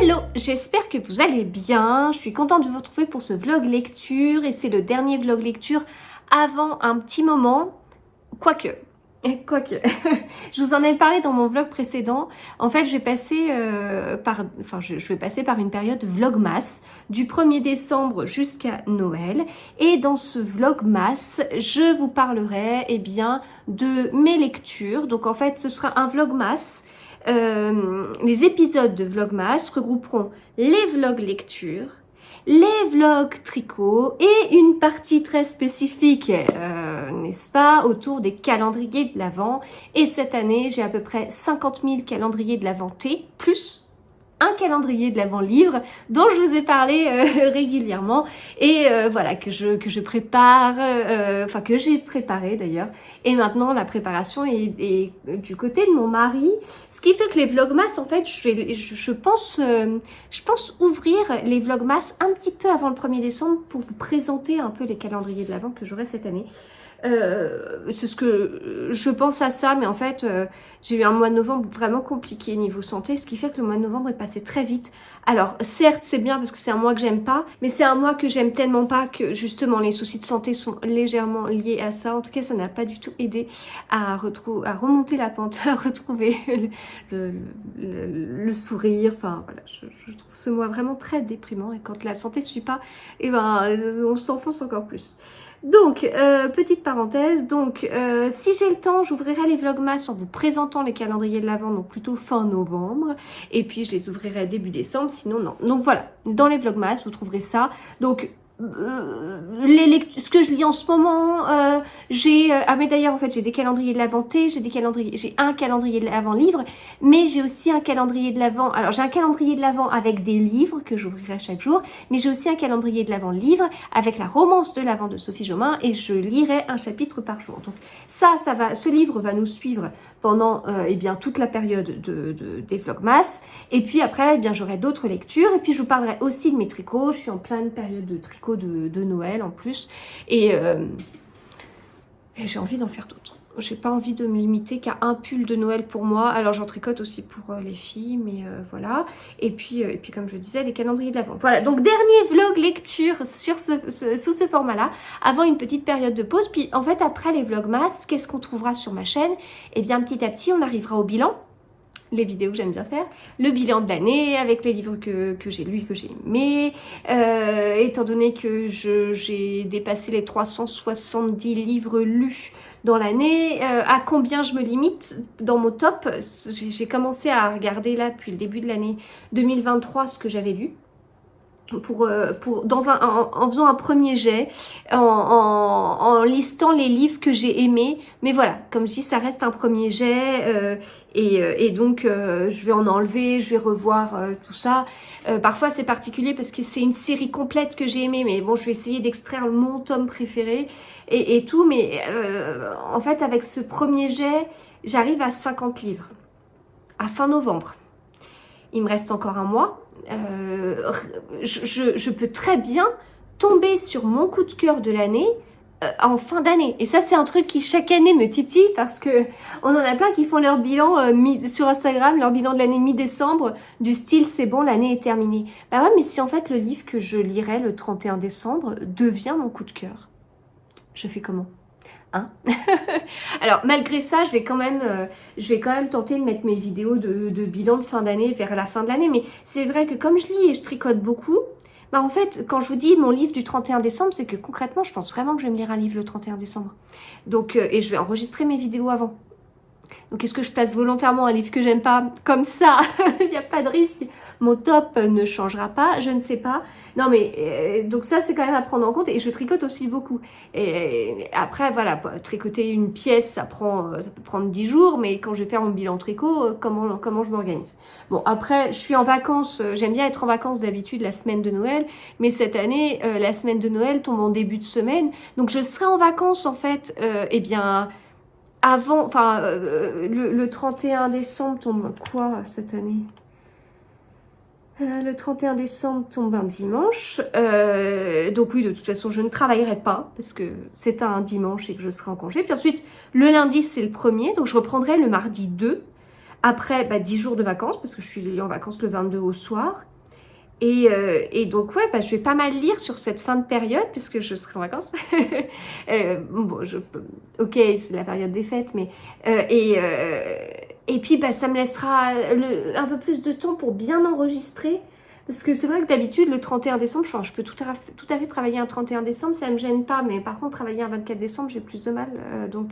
Hello, j'espère que vous allez bien. Je suis contente de vous retrouver pour ce vlog lecture et c'est le dernier vlog lecture avant un petit moment. Quoique, je vous en ai parlé dans mon vlog précédent. En fait, je vais passer par une période vlogmas du 1er décembre jusqu'à Noël. Et dans ce vlogmas, je vous parlerai de mes lectures. Donc en fait, ce sera un vlogmas. Les épisodes de Vlogmas regrouperont les vlogs lecture, les vlogs tricot et une partie très spécifique, n'est-ce pas, autour des calendriers de l'Avent. Et cette année, j'ai à peu près 50 000 calendriers de l'Avent T, plus un calendrier de l'Avent livre dont je vous ai parlé régulièrement et voilà que je prépare, que j'ai préparé d'ailleurs. Et maintenant la préparation est du côté de mon mari, ce qui fait que les vlogmas en fait je pense ouvrir les vlogmas un petit peu avant le 1er décembre pour vous présenter un peu les calendriers de l'Avent que j'aurai cette année. C'est ce que je pense à ça, mais en fait j'ai eu un mois de novembre vraiment compliqué niveau santé, ce qui fait que le mois de novembre est passé très vite. Alors certes c'est bien parce que c'est un mois que j'aime pas, mais c'est un mois que j'aime tellement pas que justement les soucis de santé sont légèrement liés à ça. En tout cas ça n'a pas du tout aidé à remonter la pente, à retrouver le sourire. Enfin voilà, je trouve ce mois vraiment très déprimant et quand la santé suit pas, et on s'enfonce encore plus. Donc, petite parenthèse, si j'ai le temps, j'ouvrirai les vlogmas en vous présentant les calendriers de l'Avent, donc plutôt fin novembre, et puis je les ouvrirai début décembre, sinon non. Donc voilà, dans les vlogmas, vous trouverez ça. Donc, ce que je lis en ce moment, mais d'ailleurs en fait j'ai des calendriers de l'Avent T, j'ai un calendrier de l'Avent livre, mais j'ai aussi un calendrier de l'Avent. Alors j'ai un calendrier de l'Avent avec des livres que j'ouvrirai chaque jour, mais j'ai aussi un calendrier de l'Avent livre avec la romance de l'Avent de Sophie Jomain et je lirai un chapitre par jour. Donc ce livre va nous suivre pendant toute la période des vlogmas. Et puis après, j'aurai d'autres lectures. Et puis je vous parlerai aussi de mes tricots. Je suis en pleine période de tricot de Noël en plus. Et j'ai envie d'en faire d'autres. J'ai pas envie de me limiter qu'à un pull de Noël pour moi. Alors j'en tricote aussi pour les filles, mais voilà. Et puis comme je disais, les calendriers de l'Avent. Voilà, donc dernier vlog lecture sous ce format-là, avant une petite période de pause. Puis en fait, après les vlogmas, qu'est-ce qu'on trouvera sur ma chaîne? Eh bien, petit à petit, on arrivera au bilan. Les vidéos que j'aime bien faire, le bilan de l'année avec les livres que j'ai lus, que j'ai aimés, étant donné que j'ai dépassé les 370 livres lus dans l'année, à combien je me limite dans mon top. J'ai commencé à regarder là depuis le début de l'année 2023 ce que j'avais lu. En faisant un premier jet, en listant les livres que j'ai aimés. Mais voilà, comme je dis, ça reste un premier jet donc je vais en enlever, je vais revoir tout ça. Parfois c'est particulier parce que c'est une série complète que j'ai aimée, mais bon, je vais essayer d'extraire mon tome préféré et tout. Mais en fait, avec ce premier jet, j'arrive à 50 livres à fin novembre. Il me reste encore un mois. Je peux très bien tomber sur mon coup de cœur de l'année en fin d'année. Et ça, c'est un truc qui chaque année me titille parce que on en a plein qui font leur bilan sur Instagram, leur bilan de l'année mi-décembre, du style c'est bon, l'année est terminée. Bah ouais, mais si en fait le livre que je lirai le 31 décembre devient mon coup de cœur, je fais comment ? Hein. Alors malgré ça, je vais quand même tenter de mettre mes vidéos de bilan de fin d'année vers la fin de l'année. Mais c'est vrai que comme je lis et je tricote beaucoup, en fait, quand je vous dis mon livre du 31 décembre, c'est que concrètement, je pense vraiment que je vais me lire un livre le 31 décembre. Donc, et je vais enregistrer mes vidéos avant. Donc est-ce que je place volontairement un livre que j'aime pas comme ça? Il n'y a pas de risque. Mon top ne changera pas, je ne sais pas. Non mais donc ça c'est quand même à prendre en compte et je tricote aussi beaucoup. Et après voilà, tricoter une pièce ça peut prendre 10 jours, mais quand je vais faire mon bilan tricot, comment je m'organise? Bon après je suis en vacances, j'aime bien être en vacances d'habitude la semaine de Noël, mais cette année la semaine de Noël tombe en début de semaine, donc je serai en vacances en fait, avant, le 31 décembre tombe quoi cette année? Le 31 décembre tombe un dimanche. Donc oui, de toute façon, je ne travaillerai pas parce que c'est un dimanche et que je serai en congé. Puis ensuite, le lundi, c'est le 1er. Donc je reprendrai le mardi 2 Après, 10 jours de vacances, parce que je suis en vacances le 22 au soir. Et donc, ouais, je vais pas mal lire sur cette fin de période, puisque je serai en vacances. Bon, ok, c'est la période des fêtes, mais... et puis, ça me laissera un peu plus de temps pour bien enregistrer. Parce que c'est vrai que d'habitude, le 31 décembre, je peux tout à fait travailler un 31 décembre, ça me gêne pas. Mais par contre, travailler un 24 décembre, j'ai plus de mal. Donc,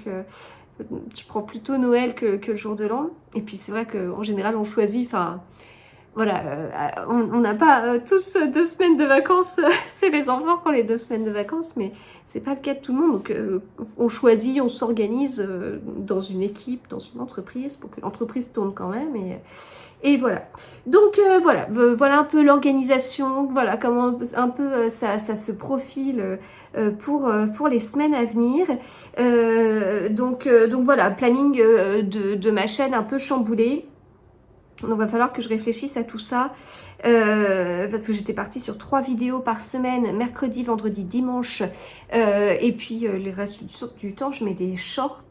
je prends plutôt Noël que le jour de l'an. Et puis, c'est vrai qu'en général, on choisit... Voilà, on n'a pas tous 2 semaines de vacances, c'est les enfants qui ont les 2 semaines de vacances, mais c'est pas le cas de tout le monde. Donc on choisit, on s'organise dans une équipe, dans une entreprise, pour que l'entreprise tourne quand même. Et voilà. Donc voilà un peu l'organisation, voilà comment un peu ça se profile pour les semaines à venir. Donc voilà, planning de ma chaîne un peu chamboulé. Donc il va falloir que je réfléchisse à tout ça parce que j'étais partie sur 3 vidéos par semaine, mercredi, vendredi, dimanche et puis les restes du temps je mets des shorts,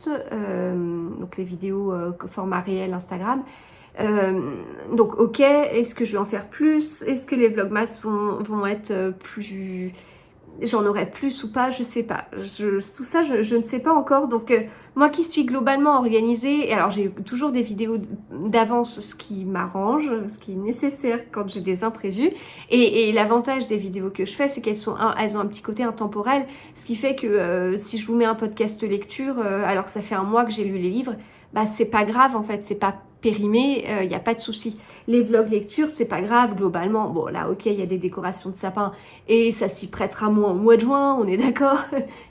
donc les vidéos format réel Instagram. Donc ok, est-ce que je vais en faire plus? Est-ce que les vlogmas vont être plus... J'en aurai plus ou pas, je sais pas. Tout ça, je ne sais pas encore. Donc, moi qui suis globalement organisée, et alors j'ai toujours des vidéos d'avance, ce qui m'arrange, ce qui est nécessaire quand j'ai des imprévus. Et l'avantage des vidéos que je fais, c'est qu'elles elles ont un petit côté intemporel, ce qui fait que si je vous mets un podcast lecture, alors que ça fait un mois que j'ai lu les livres, c'est pas grave en fait, c'est pas périmé, il n'y a pas de souci. Les vlogs lecture, c'est pas grave, globalement. Bon, là, ok, il y a des décorations de sapin et ça s'y prêtera moins au mois de juin, on est d'accord.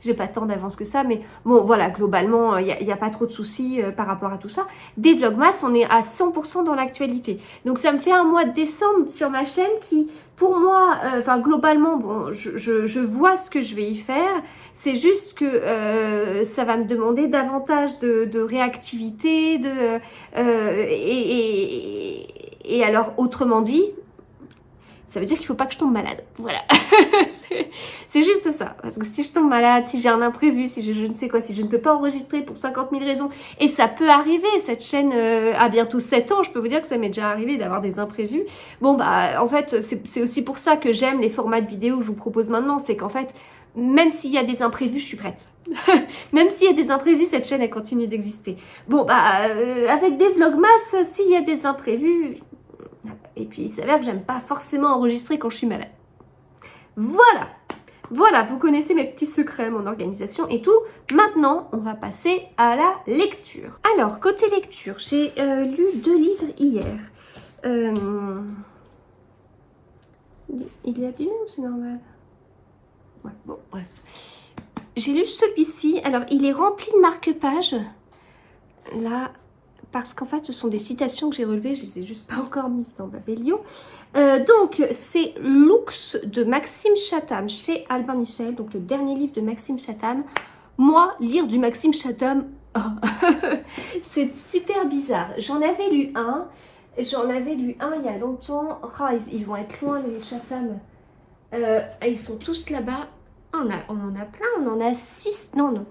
J'ai pas tant d'avance que ça, mais bon, voilà, globalement, il n'y a pas trop de soucis par rapport à tout ça. Des vlogmas, on est à 100% dans l'actualité. Donc, ça me fait un mois de décembre sur ma chaîne qui, pour moi, globalement, bon, je vois ce que je vais y faire. C'est juste que ça va me demander davantage de réactivité, et alors, autrement dit, ça veut dire qu'il ne faut pas que je tombe malade. Voilà. C'est juste ça. Parce que si je tombe malade, si j'ai un imprévu, si je ne sais quoi, si je ne peux pas enregistrer pour 50 000 raisons, et ça peut arriver, cette chaîne a bientôt 7 ans, je peux vous dire que ça m'est déjà arrivé d'avoir des imprévus. Bon, en fait, c'est aussi pour ça que j'aime les formats de vidéos que je vous propose maintenant, c'est qu'en fait, même s'il y a des imprévus, je suis prête. Même s'il y a des imprévus, cette chaîne, elle continue d'exister. Bon, avec des vlogmas, s'il y a des imprévus... Et puis, il s'avère que j'aime pas forcément enregistrer quand je suis malade. Voilà. Voilà, vous connaissez mes petits secrets, mon organisation et tout. Maintenant, on va passer à la lecture. Alors, côté lecture, j'ai lu 2 livres hier. Il est abîmé ou c'est normal? Ouais, bon, bref. J'ai lu celui-ci. Alors, il est rempli de marque-pages. Là, parce qu'en fait, ce sont des citations que j'ai relevées. Je les ai juste pas encore mises dans Babelio. Donc, c'est Lux de Maxime Chatham chez Albin Michel. Donc, le dernier livre de Maxime Chatham. Moi, lire du Maxime Chatham, oh, c'est super bizarre. J'en avais lu un il y a longtemps. Oh, ils vont être loin, les Chatham. Ils sont tous là-bas. On en a plein, on en a 6. Non.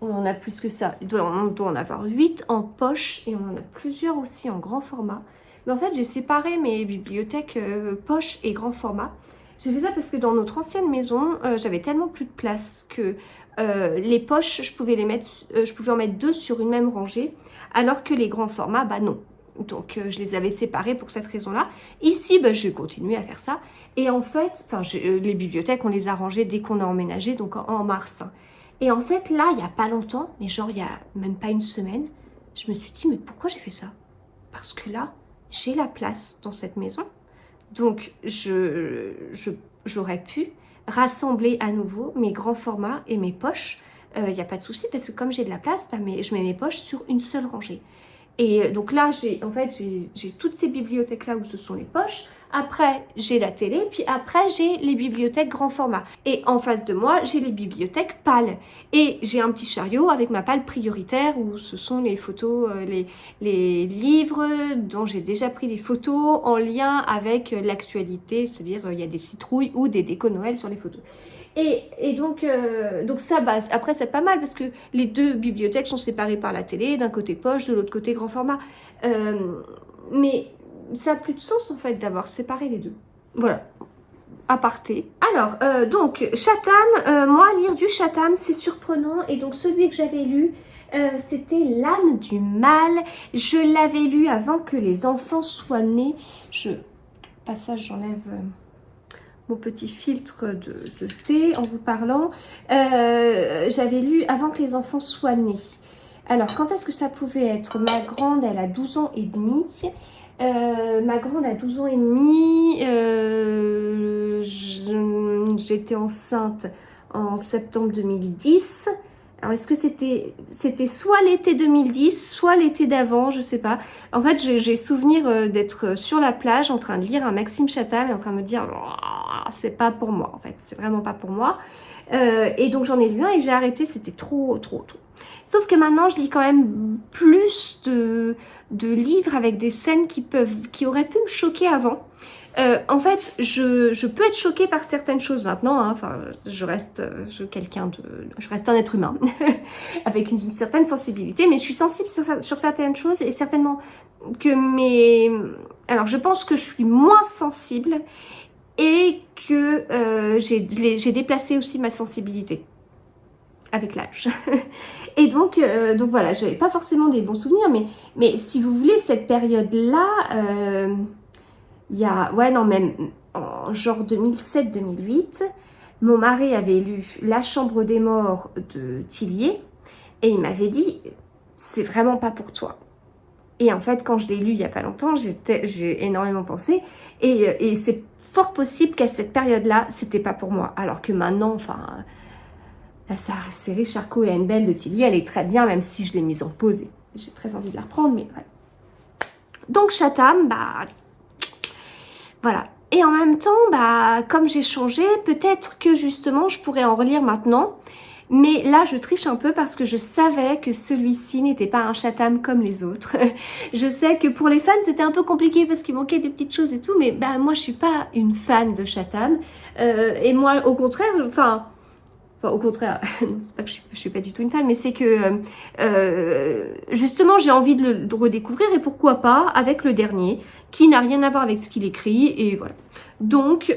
On en a plus que ça. On doit en avoir 8 en poche et on en a plusieurs aussi en grand format. Mais en fait, j'ai séparé mes bibliothèques poche et grand format. J'ai fait ça parce que dans notre ancienne maison, j'avais tellement plus de place que les poches, je pouvais en mettre 2 sur une même rangée, alors que les grands formats, non. Donc, je les avais séparés pour cette raison-là. Ici, j'ai continué à faire ça. Et en fait, les bibliothèques, on les a rangées dès qu'on a emménagé, donc en mars. Et en fait, là, il n'y a pas longtemps, mais genre il n'y a même pas une semaine, je me suis dit, mais pourquoi j'ai fait ça? Parce que là, j'ai la place dans cette maison. Donc, j'aurais pu rassembler à nouveau mes grands formats et mes poches. Il n'y a pas de souci, parce que comme j'ai de la place, je mets mes poches sur une seule rangée. Et donc là, j'ai toutes ces bibliothèques-là où ce sont les poches. Après, j'ai la télé, puis après, j'ai les bibliothèques grand format. Et en face de moi, j'ai les bibliothèques pâles. Et j'ai un petit chariot avec ma palle prioritaire où ce sont les photos, les livres dont j'ai déjà pris des photos en lien avec l'actualité. C'est-à-dire, il y a des citrouilles ou des décos Noël sur les photos. Et donc ça, bah, après c'est pas mal parce que les deux bibliothèques sont séparées par la télé, d'un côté poche, de l'autre côté grand format. Mais ça a plus de sens en fait d'avoir séparé les deux. Voilà, aparté. Alors, donc Chatham, moi lire du Chatham c'est surprenant et donc celui que j'avais lu, c'était L'âme du mal. Je l'avais lu avant que les enfants soient nés. Passage, j'enlève mon petit filtre de thé en vous parlant. J'avais lu avant que les enfants soient nés. Alors, quand est-ce que ça pouvait être? Ma grande, elle a 12 ans et demi. Ma grande a 12 ans et demi. J'étais enceinte en septembre 2010. Alors, est-ce que c'était soit l'été 2010, soit l'été d'avant, je sais pas. En fait, j'ai souvenir d'être sur la plage en train de lire un Maxime Chatham et en train de me dire oh, c'est pas pour moi, en fait, c'est vraiment pas pour moi. Et donc, j'en ai lu un et j'ai arrêté, c'était trop. Sauf que maintenant, je lis quand même plus de livres avec des scènes qui auraient pu me choquer avant. En fait, je peux être choquée par certaines choses maintenant. Hein. Enfin, je reste un être humain avec une certaine sensibilité, mais je suis sensible sur certaines choses et certainement que alors, je pense que je suis moins sensible et que j'ai déplacé aussi ma sensibilité avec l'âge. Et donc voilà, j'avais pas forcément des bons souvenirs, mais si vous voulez, cette période-là, il y a, ouais non, même en genre 2007-2008, mon mari avait lu La Chambre des Morts de Tillier et il m'avait dit, c'est vraiment pas pour toi. Et en fait, quand je l'ai lu il y a pas longtemps, j'ai énormément pensé et c'est fort possible qu'à cette période-là, c'était pas pour moi. Alors que maintenant, enfin... La série Charcot et Anne Belle de Tilly, elle est très bien, même si je l'ai mise en pause. J'ai très envie de la reprendre, mais voilà. Donc Chatham, bah... Voilà. Et en même temps, bah, comme j'ai changé, peut-être que justement, je pourrais en relire maintenant. Mais là, je triche un peu parce que je savais que celui-ci n'était pas un Chatham comme les autres. Je sais que pour les fans, c'était un peu compliqué parce qu'il manquait des petites choses et tout. Mais bah, moi, je suis pas une fan de Chatham. Et moi, au contraire, enfin, au contraire, c'est pas que je suis pas du tout une fan, mais c'est que justement j'ai envie de le redécouvrir et pourquoi pas avec le dernier qui n'a rien à voir avec ce qu'il écrit et voilà. Donc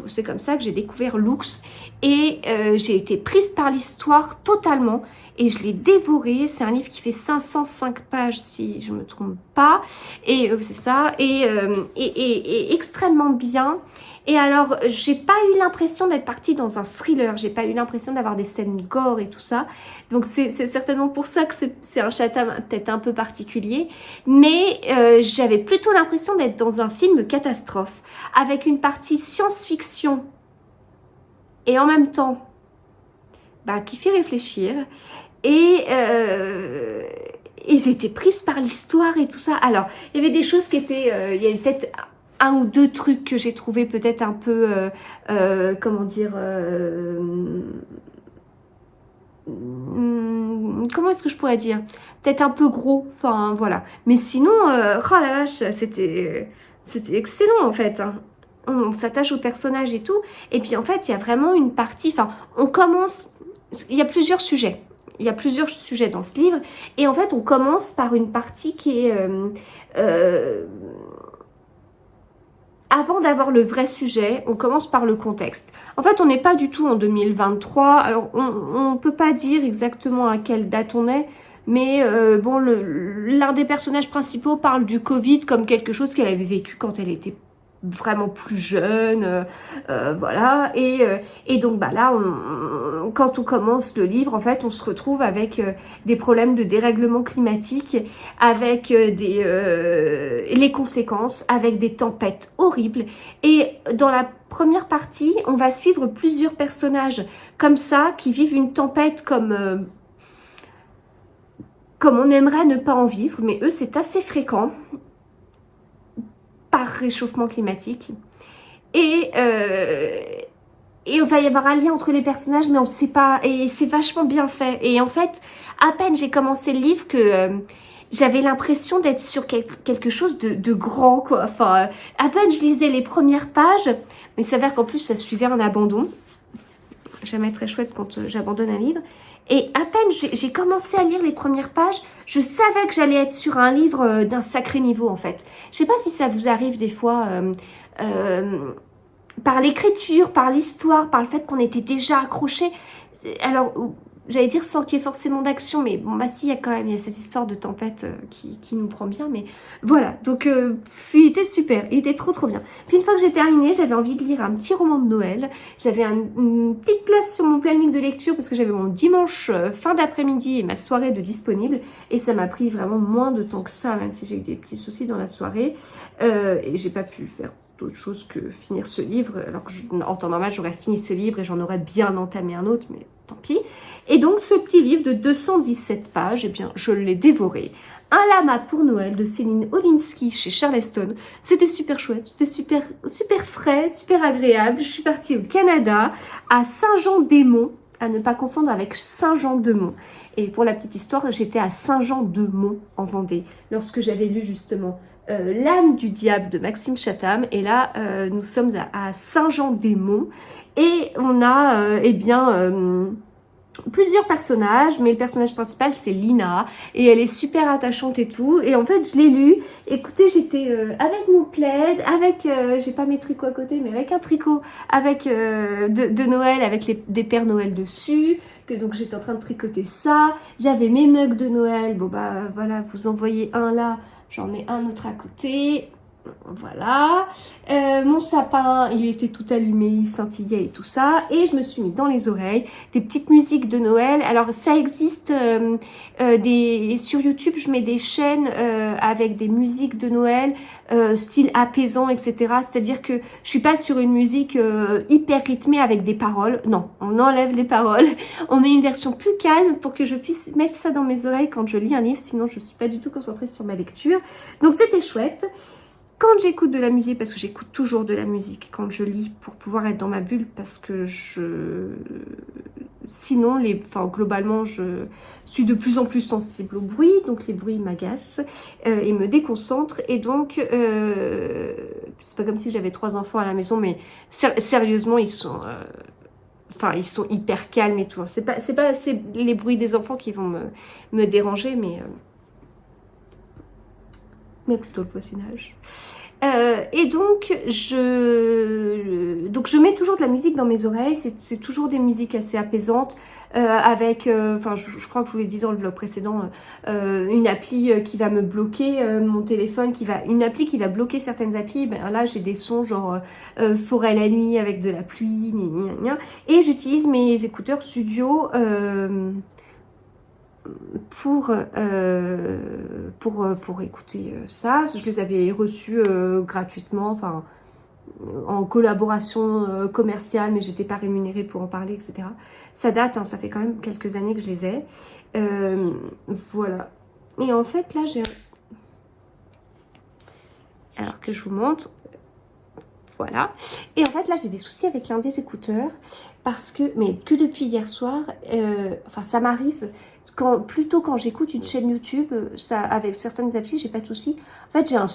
c'est comme ça que j'ai découvert Lux et j'ai été prise par l'histoire totalement et je l'ai dévoré. C'est un livre qui fait 505 pages si je me trompe pas et c'est ça et extrêmement bien. Et alors, j'ai pas eu l'impression d'être partie dans un thriller, j'ai pas eu l'impression d'avoir des scènes gore et tout ça. Donc c'est certainement pour ça que c'est un Chatham peut-être un peu particulier. Mais j'avais plutôt l'impression d'être dans un film catastrophe, avec une partie science-fiction et en même temps bah, qui fait réfléchir. Et j'ai été prise par l'histoire et tout ça. Alors, il y avait des choses qui étaient... il y avait peut-être... un ou deux trucs que j'ai trouvé peut-être un peu, comment dire, comment est-ce que je pourrais dire? Peut-être un peu gros, enfin voilà. Mais sinon, oh la vache, c'était excellent en fait. Hein. On s'attache au personnage et tout. Et puis en fait, il y a vraiment une partie, enfin, on commence, il y a plusieurs sujets. Il y a plusieurs sujets dans ce livre. Et en fait, on commence par une partie qui est... avant d'avoir le vrai sujet, on commence par le contexte. En fait, on n'est pas du tout en 2023. Alors, on ne peut pas dire exactement à quelle date on est. Mais bon, l'un des personnages principaux parle du Covid comme quelque chose qu'elle avait vécu quand elle était vraiment plus jeune, voilà. Et donc bah là, quand on commence le livre, en fait, on se retrouve avec des problèmes de dérèglement climatique, avec les conséquences, avec des tempêtes horribles. Et dans la première partie, on va suivre plusieurs personnages comme ça, qui vivent une tempête comme on aimerait ne pas en vivre, mais eux, c'est assez fréquent par réchauffement climatique. Et il va y avoir un lien entre les personnages, mais on ne sait pas. Et c'est vachement bien fait. Et en fait, à peine j'ai commencé le livre que j'avais l'impression d'être sur quelque chose de grand, quoi. Enfin, à peine je lisais les premières pages, mais il s'avère qu'en plus, ça suivait un abandon. jamais très chouette quand j'abandonne un livre. Et à peine j'ai commencé à lire les premières pages, je savais que j'allais être sur un livre d'un sacré niveau en fait. Je sais pas si ça vous arrive des fois, par l'écriture, par l'histoire, par le fait qu'on était déjà accroché. Alors, j'allais dire sans qu'il y ait forcément d'action, mais bon, bah si, il y a cette histoire de tempête qui nous prend bien, mais voilà. Donc, il était super, il était trop bien. Puis une fois que j'ai terminé, j'avais envie de lire un petit roman de Noël. J'avais une petite place sur mon planning de lecture parce que j'avais mon dimanche fin d'après-midi et ma soirée de disponible. Et ça m'a pris vraiment moins de temps que ça, même si j'ai eu des petits soucis dans la soirée. Et j'ai pas pu faire autre chose que finir ce livre, alors que en temps normal j'aurais fini ce livre et j'en aurais bien entamé un autre, mais tant pis. Et donc ce petit livre de 217 pages, eh bien je l'ai dévoré. Un lama pour Noël de Céline Olinsky chez Charleston. C'était super chouette, c'était super frais, super agréable. Je suis partie au Canada, à Saint-Jean-des-Monts, à ne pas confondre avec Saint-Jean-de-Mont. Et pour la petite histoire, j'étais à Saint-Jean-de-Mont en Vendée, lorsque j'avais lu justement L'âme du diable de Maxime Chatham. Et là, nous sommes à Saint-Jean-des-Monts. Et on a, plusieurs personnages, mais le personnage principal c'est Lina et elle est super attachante et tout. Et en fait je l'ai lu, écoutez, j'étais avec mon plaid, avec, j'ai pas mes tricots à côté, mais avec un tricot avec de Noël avec des Pères Noël dessus, que donc j'étais en train de tricoter ça. J'avais mes mugs de Noël, bon bah voilà, vous en voyez un là, j'en ai un autre à côté. Voilà, mon sapin, il était tout allumé, il scintillait et tout ça. Et je me suis mis dans les oreilles des petites musiques de Noël. Alors ça existe sur YouTube, je mets des chaînes avec des musiques de Noël, style apaisant, etc. C'est-à-dire que je suis pas sur une musique hyper rythmée avec des paroles. Non, on enlève les paroles. On met une version plus calme pour que je puisse mettre ça dans mes oreilles quand je lis un livre. Sinon, je suis pas du tout concentrée sur ma lecture. Donc c'était chouette. Quand j'écoute de la musique, parce que j'écoute toujours de la musique quand je lis pour pouvoir être dans ma bulle, parce que sinon, globalement, je suis de plus en plus sensible au bruit, donc les bruits m'agacent et me déconcentrent. Et donc, c'est pas comme si j'avais 3 enfants à la maison, mais sérieusement, ils sont hyper calmes et tout. C'est pas les bruits des enfants qui vont me déranger, mais plutôt le voisinage. Et donc je mets toujours de la musique dans mes oreilles, c'est toujours des musiques assez apaisantes, avec, je crois que je vous l'ai dit dans le vlog précédent, une appli qui va me bloquer mon téléphone, une appli qui va bloquer certaines applis. Ben là j'ai des sons genre forêt la nuit avec de la pluie, et j'utilise mes écouteurs studio pour écouter ça. Je les avais reçus gratuitement, en collaboration commerciale, mais j'étais pas rémunérée pour en parler, etc. Ça date, hein, ça fait quand même quelques années que je les ai. Voilà. Et en fait, là, alors que je vous montre, voilà. Et en fait, là, j'ai des soucis avec l'un des écouteurs, mais que depuis hier soir, ça m'arrive plutôt quand j'écoute une chaîne YouTube, avec certaines applis, j'ai pas de soucis. En fait, j'ai un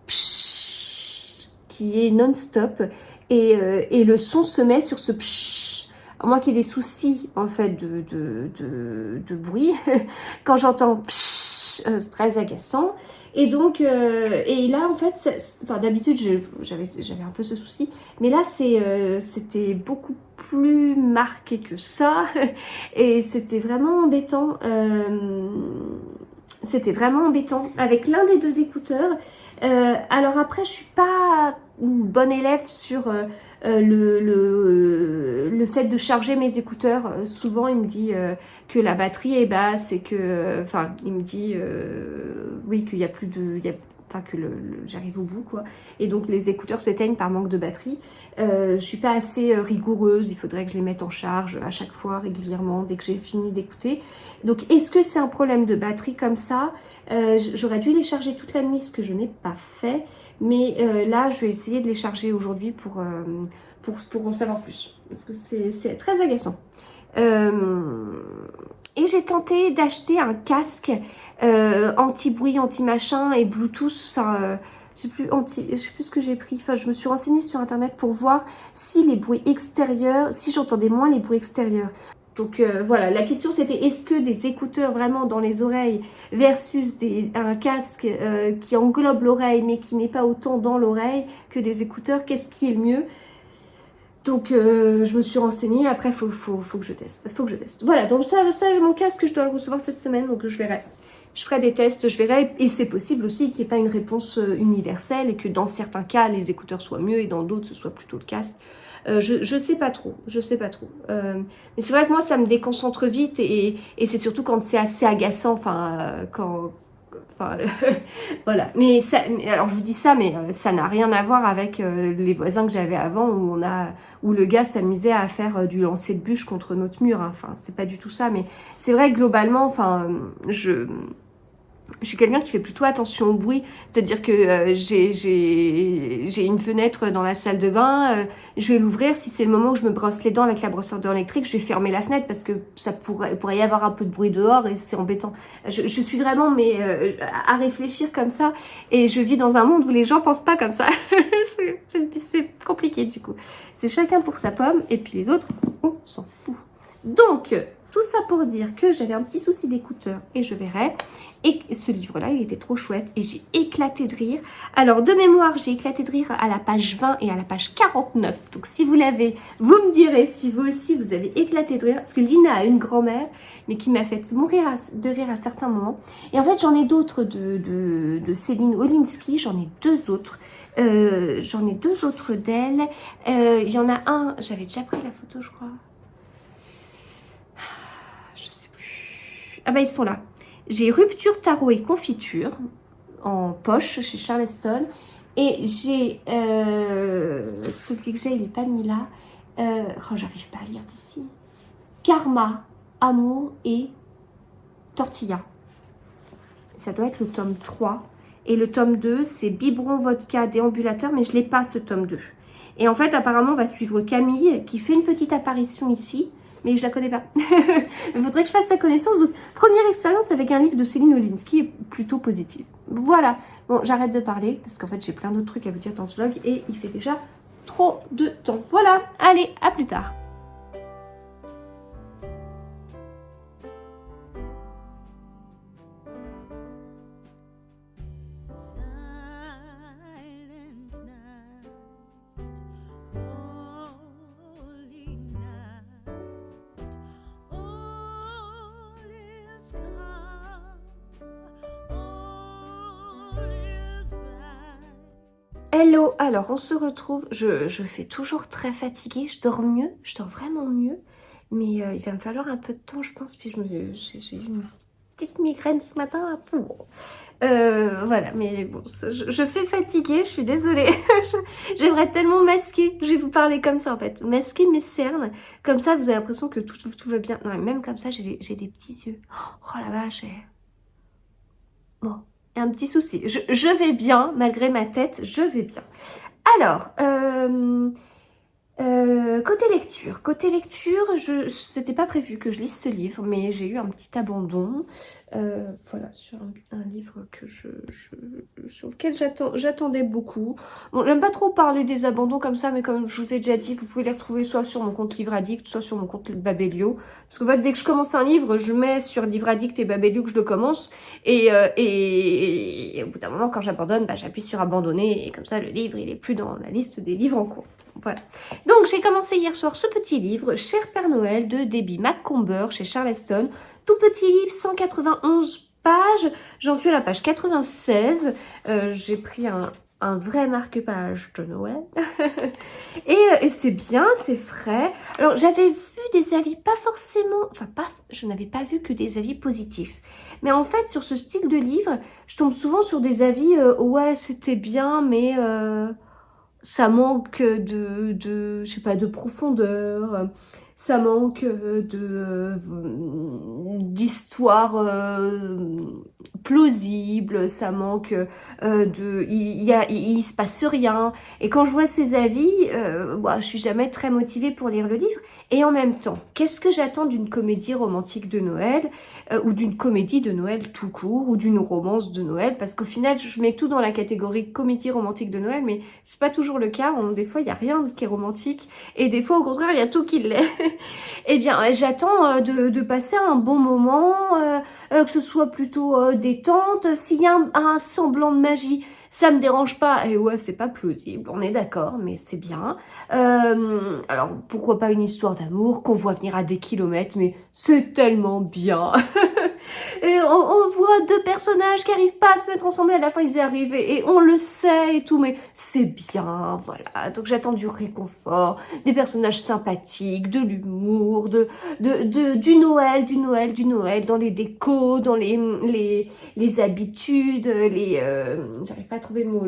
pshhh qui est non-stop, et le son se met sur ce pshhh. Moi qui ai des soucis, en fait, de bruit, quand j'entends pshhh, c'est très agaçant. Et donc, et là, en fait, d'habitude, j'avais un peu ce souci, mais là, c'était beaucoup plus marqué que ça, et c'était vraiment embêtant. C'était vraiment embêtant avec l'un des 2 écouteurs. Alors après, je suis pas une bonne élève sur le fait de charger mes écouteurs. Souvent, il me dit que la batterie est basse et que, il me dit oui, qu'il y a plus de, que j'arrive au bout, quoi. Et donc les écouteurs s'éteignent par manque de batterie. Je suis pas assez rigoureuse, il faudrait que je les mette en charge à chaque fois, régulièrement, dès que j'ai fini d'écouter. Donc est-ce que c'est un problème de batterie comme ça? J'aurais dû les charger toute la nuit, ce que je n'ai pas fait. Mais là, je vais essayer de les charger aujourd'hui pour en savoir plus. Parce que c'est très agaçant. Et j'ai tenté d'acheter un casque anti-bruit, anti-machin et Bluetooth, je sais plus ce que j'ai pris. Enfin, je me suis renseignée sur internet pour voir si les bruits extérieurs, si j'entendais moins les bruits extérieurs. Donc voilà, la question c'était est-ce que des écouteurs vraiment dans les oreilles versus un casque qui englobe l'oreille mais qui n'est pas autant dans l'oreille que des écouteurs, qu'est-ce qui est le mieux? Donc je me suis renseignée, après faut que je teste, Voilà, donc ça mon casque je dois le recevoir cette semaine, donc je verrai. Je ferai des tests, je verrai, et c'est possible aussi qu'il n'y ait pas une réponse universelle et que dans certains cas les écouteurs soient mieux et dans d'autres ce soit plutôt le casque. Je sais pas trop, mais c'est vrai que moi ça me déconcentre vite et c'est surtout quand c'est assez agaçant, voilà. Mais ça, alors je vous dis ça, mais ça n'a rien à voir avec les voisins que j'avais avant où le gars s'amusait à faire du lancer de bûche contre notre mur. Hein. Enfin, c'est pas du tout ça, mais c'est vrai que globalement, enfin, je suis quelqu'un qui fait plutôt attention au bruit, c'est-à-dire que j'ai une fenêtre dans la salle de bain, je vais l'ouvrir, si c'est le moment où je me brosse les dents avec la brosse à dents électrique, je vais fermer la fenêtre parce que ça pourrait y avoir un peu de bruit dehors et c'est embêtant. Je suis vraiment à réfléchir comme ça et je vis dans un monde où les gens pensent pas comme ça. C'est compliqué du coup. C'est chacun pour sa pomme et puis les autres, on s'en fout. Donc, tout ça pour dire que j'avais un petit souci d'écouteur et je verrai. Et ce livre-là, il était trop chouette et j'ai éclaté de rire. Alors, de mémoire, j'ai éclaté de rire à la page 20 et à la page 49. Donc, si vous l'avez, vous me direz si vous aussi, vous avez éclaté de rire. Parce que Lina a une grand-mère, mais qui m'a fait mourir de rire à certains moments. Et en fait, j'en ai d'autres de Céline Olinsky. J'en ai deux autres. D'elle. Il y en a un, j'avais déjà pris la photo, je crois. Je sais plus. Ah bah, ils sont là. J'ai Rupture, Tarot et Confiture en poche chez Charleston. Et j'ai celui que j'ai, il n'est pas mis là. Oh, j'arrive pas à lire d'ici. Karma, Amour et Tortilla. Ça doit être le tome 3. Et le tome 2, c'est Biberon, Vodka, Déambulateur, mais je l'ai pas ce tome 2. Et en fait, apparemment, on va suivre Camille qui fait une petite apparition ici. Mais je la connais pas. Il faudrait que je fasse sa connaissance. Donc, première expérience avec un livre de Céline Olinsky plutôt positive. Voilà. Bon, j'arrête de parler parce qu'en fait, j'ai plein d'autres trucs à vous dire dans ce vlog et il fait déjà trop de temps. Voilà. Allez, à plus tard. Hello, alors on se retrouve, je fais toujours très fatiguée, je dors mieux, je dors vraiment mieux, mais il va me falloir un peu de temps je pense, puis j'ai eu une petite migraine ce matin, voilà, mais bon, je fais fatiguée, je suis désolée, j'aimerais tellement masquer, je vais vous parler comme ça en fait, masquer mes cernes, comme ça vous avez l'impression que tout va bien, non, même comme ça j'ai des petits yeux, oh la vache, bon. Un petit souci. Je vais bien, malgré ma tête, je vais bien. Alors, côté lecture, c'était pas prévu que je lise ce livre, mais j'ai eu un petit abandon, voilà, sur un livre sur lequel j'attendais beaucoup. Bon, j'aime pas trop parler des abandons comme ça, mais comme je vous ai déjà dit, vous pouvez les retrouver soit sur mon compte Livre Addict, soit sur mon compte Babelio, parce que en fait, dès que je commence un livre, je mets sur Livre Addict et Babelio que je le commence, et au bout d'un moment, quand j'abandonne, bah, j'appuie sur abandonner, et comme ça, le livre, il est plus dans la liste des livres en cours. Voilà. Donc, j'ai commencé hier soir ce petit livre, Cher Père Noël, de Debbie Macomber, chez Charleston. Tout petit livre, 191 pages. J'en suis à la page 96. J'ai pris un vrai marque-page de Noël. et c'est bien, c'est frais. Alors, j'avais vu des avis pas forcément... Enfin, je n'avais pas vu que des avis positifs. Mais en fait, sur ce style de livre, je tombe souvent sur des avis « Ouais, c'était bien, mais... ça manque je sais pas, de profondeur, ça manque d'histoire plausible, ça manque il se passe rien. Et quand je vois ces avis, je suis jamais très motivée pour lire le livre. Et en même temps, qu'est-ce que j'attends d'une comédie romantique de Noël ou d'une comédie de Noël tout court ou d'une romance de Noël? Parce qu'au final, je mets tout dans la catégorie comédie romantique de Noël, mais c'est pas toujours le cas. Des fois, il n'y a rien qui est romantique et des fois, au contraire, il y a tout qui l'est. Eh bien, j'attends de passer un bon moment, que ce soit plutôt détente. S'il y a un semblant de magie, ça me dérange pas. Et ouais, c'est pas plausible, on est d'accord, mais c'est bien. Alors, pourquoi pas une histoire d'amour qu'on voit venir à des kilomètres, mais c'est tellement bien. Et on voit deux personnages qui arrivent pas à se mettre ensemble, et à la fin ils y arrivent, et on le sait et tout, mais c'est bien, voilà. Donc j'attends du réconfort, des personnages sympathiques, de l'humour, du Noël, dans les décos, dans les habitudes, j'arrive pas à trouver le mot,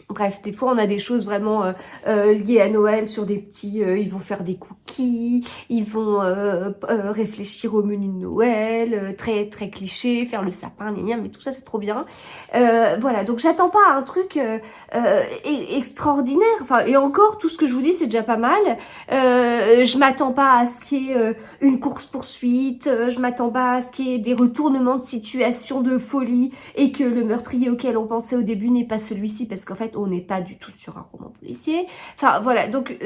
bref, des fois on a des choses vraiment liées à Noël sur des petits... ils vont faire des cookies, ils vont réfléchir au menu de Noël, très très cliché, faire le sapin, mais tout ça c'est trop bien. Voilà, donc j'attends pas un truc extraordinaire. Enfin, et encore, tout ce que je vous dis c'est déjà pas mal. Je m'attends pas à ce qu'il y ait une course-poursuite, je m'attends pas à ce qu'il y ait des retournements de situation de folie et que le meurtrier auquel on pensait au début n'est pas celui-ci, parce qu'en fait on n'est pas du tout sur un roman policier. Enfin voilà, donc